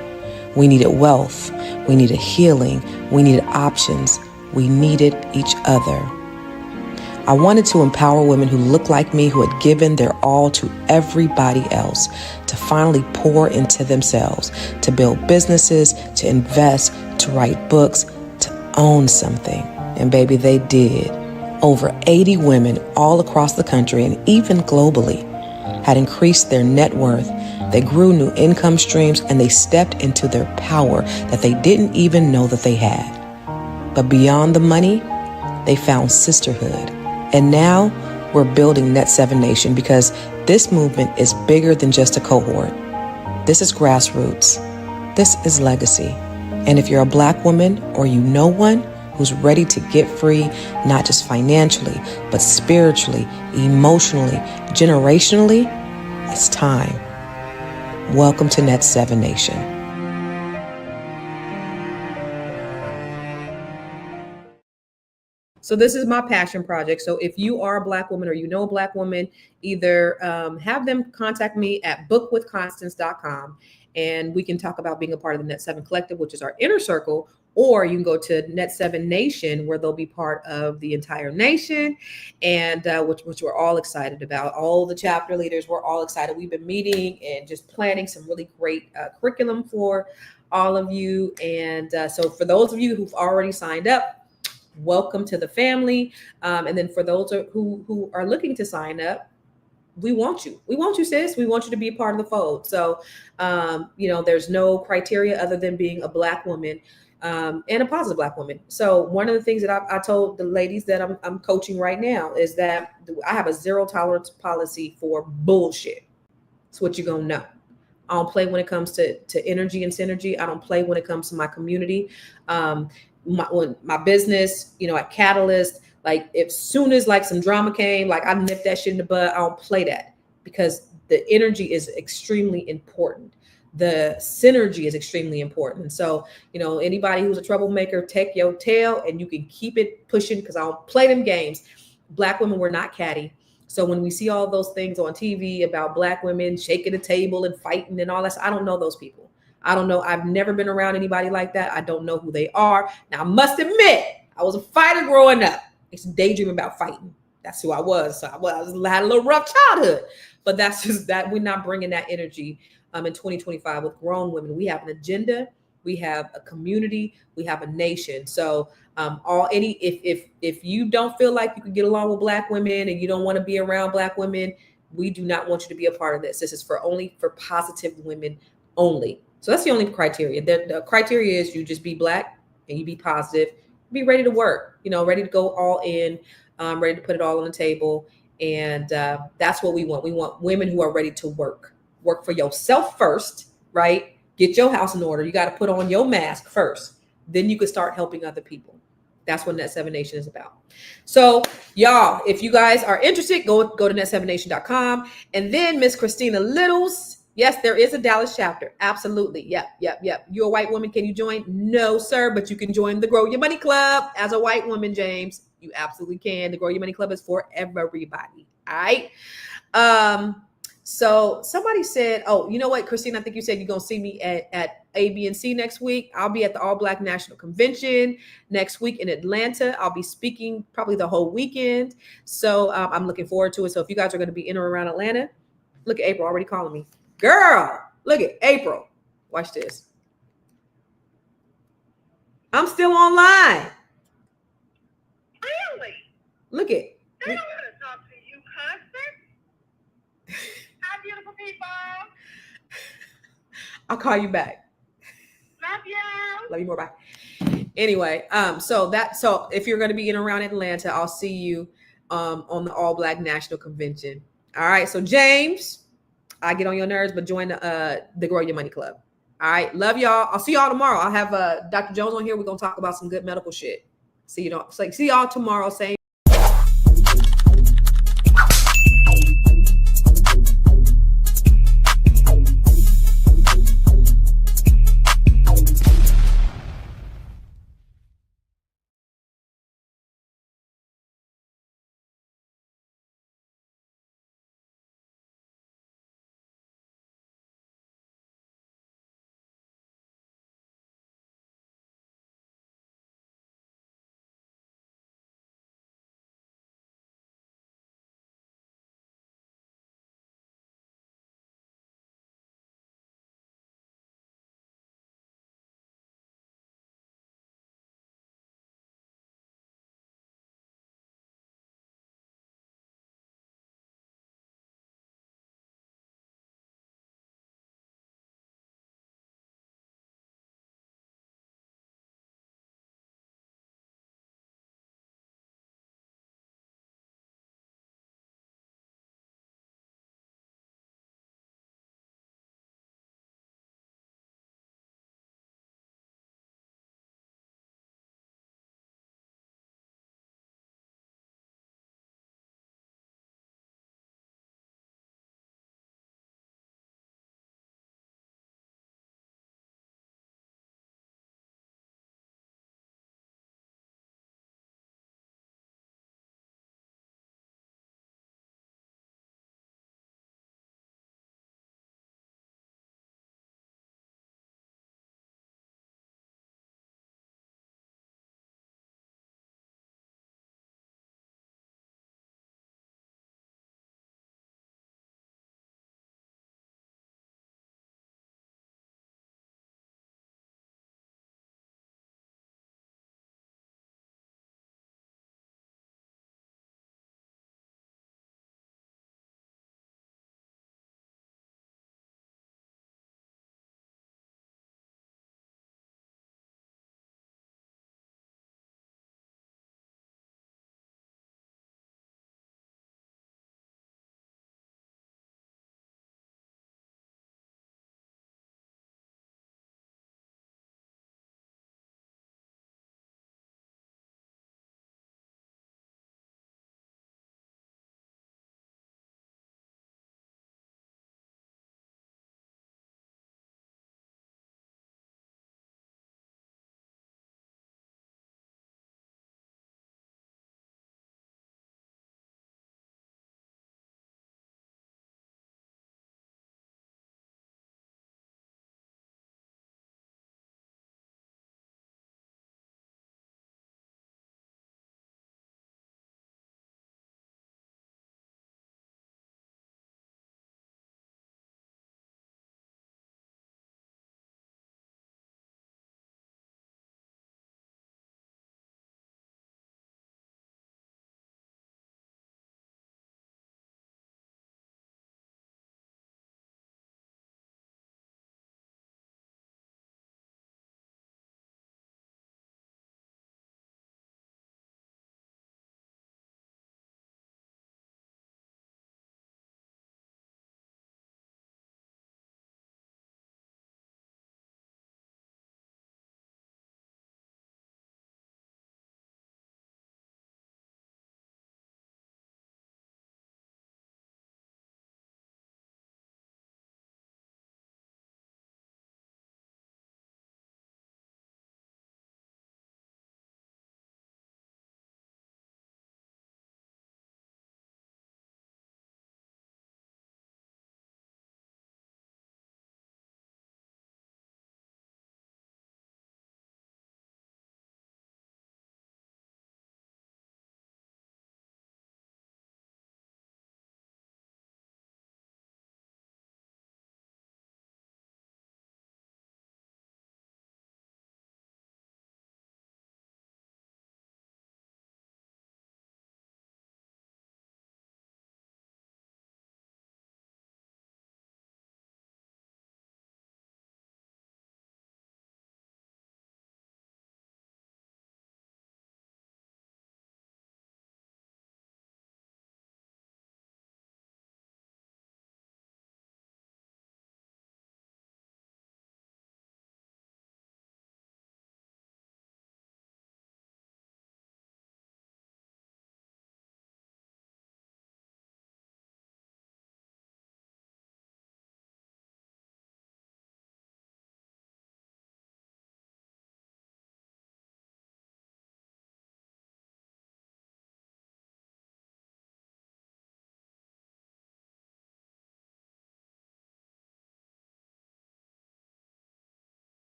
S1: We needed wealth. We needed healing. We needed options. We needed each other. I wanted to empower women who looked like me, who had given their all to everybody else, to finally pour into themselves, to build businesses, to invest, to write books, to own something. And baby, they did. Over 80 women all across the country and even globally had increased their net worth. They grew new income streams and they stepped into their power that they didn't even know that they had. But beyond the money, they found sisterhood. And now we're building Net 7 Nation because this movement is bigger than just a cohort. This is grassroots. This is legacy. And if you're a Black woman or you know one who's ready to get free, not just financially, but spiritually, emotionally, generationally, it's time. Welcome to Net 7 Nation.
S2: So this is my passion project. So if you are a Black woman or you know a Black woman, either have them contact me at bookwithconstance.com and we can talk about being a part of the Net 7 Collective, which is our inner circle, or you can go to Net 7 Nation where they'll be part of the entire nation, and which we're all excited about. All the chapter leaders, we're all excited. We've been meeting and just planning some really great curriculum for all of you. And so for those of you who've already signed up, welcome to the family. And then for those who are looking to sign up, we want you. We want you, sis. We want you to be a part of the fold. So, there's no criteria other than being a Black woman and a positive Black woman. So one of the things that I told the ladies that I'm coaching right now is that I have a 0 tolerance policy for bullshit. It's what you're going to know. I don't play when it comes to energy and synergy. I don't play when it comes to my community. My business, at Catalyst, like if soon as like some drama came, like I nipped that shit in the bud. I don't play that because the energy is extremely important. The synergy is extremely important. And so, anybody who's a troublemaker, take your tail and you can keep it pushing because I don't play them games. Black women, we're not catty. So when we see all those things on TV about Black women shaking the table and fighting and all that, I don't know those people. I don't know. I've never been around anybody like that. I don't know who they are. Now, I must admit, I was a fighter growing up. I used to daydream about fighting. That's who I was. So I had a little rough childhood. But that's just that we're not bringing that energy in 2025 with grown women. We have an agenda. We have a community. We have a nation. So if you don't feel like you can get along with Black women and you don't want to be around Black women, we do not want you to be a part of this. This is for positive women only. So that's the only criteria. The criteria is you just be Black and you be positive, be ready to work, ready to go all in, ready to put it all on the table. And that's what we want. We want women who are ready to work for yourself first, right? Get your house in order. You got to put on your mask first. Then you can start helping other people. That's what Net 7 Nation is about. So y'all, if you guys are interested, go to net7nation.com. And then Miss Christina Littles. Yes, there is a Dallas chapter. Absolutely. Yep. You're a white woman. Can you join? No, sir. But you can join the Grow Your Money Club as a white woman, James. You absolutely can. The Grow Your Money Club is for everybody. All right. So somebody said, oh, you know what, Christine, I think you said you're going to see me at A, B, and C next week. I'll be at the All Black National Convention next week in Atlanta. I'll be speaking probably the whole weekend. So I'm looking forward to it. So if you guys are going to be in or around Atlanta, look at April already calling me. Girl, look at April. Watch this. I'm still online.
S8: Really?
S2: Look at.
S8: They don't want to talk to you, Constant. Hi, beautiful people.
S2: I'll call you back.
S8: Love you.
S2: Love you more. Bye. Anyway, so if you're going to be in around Atlanta, I'll see you on the All Black National Convention. All right. So James, I get on your nerves, but join the Grow Your Money Club. All right. Love y'all. I'll see y'all tomorrow. I'll have Dr. Jones on here. We're going to talk about some good medical shit. See y'all tomorrow. Same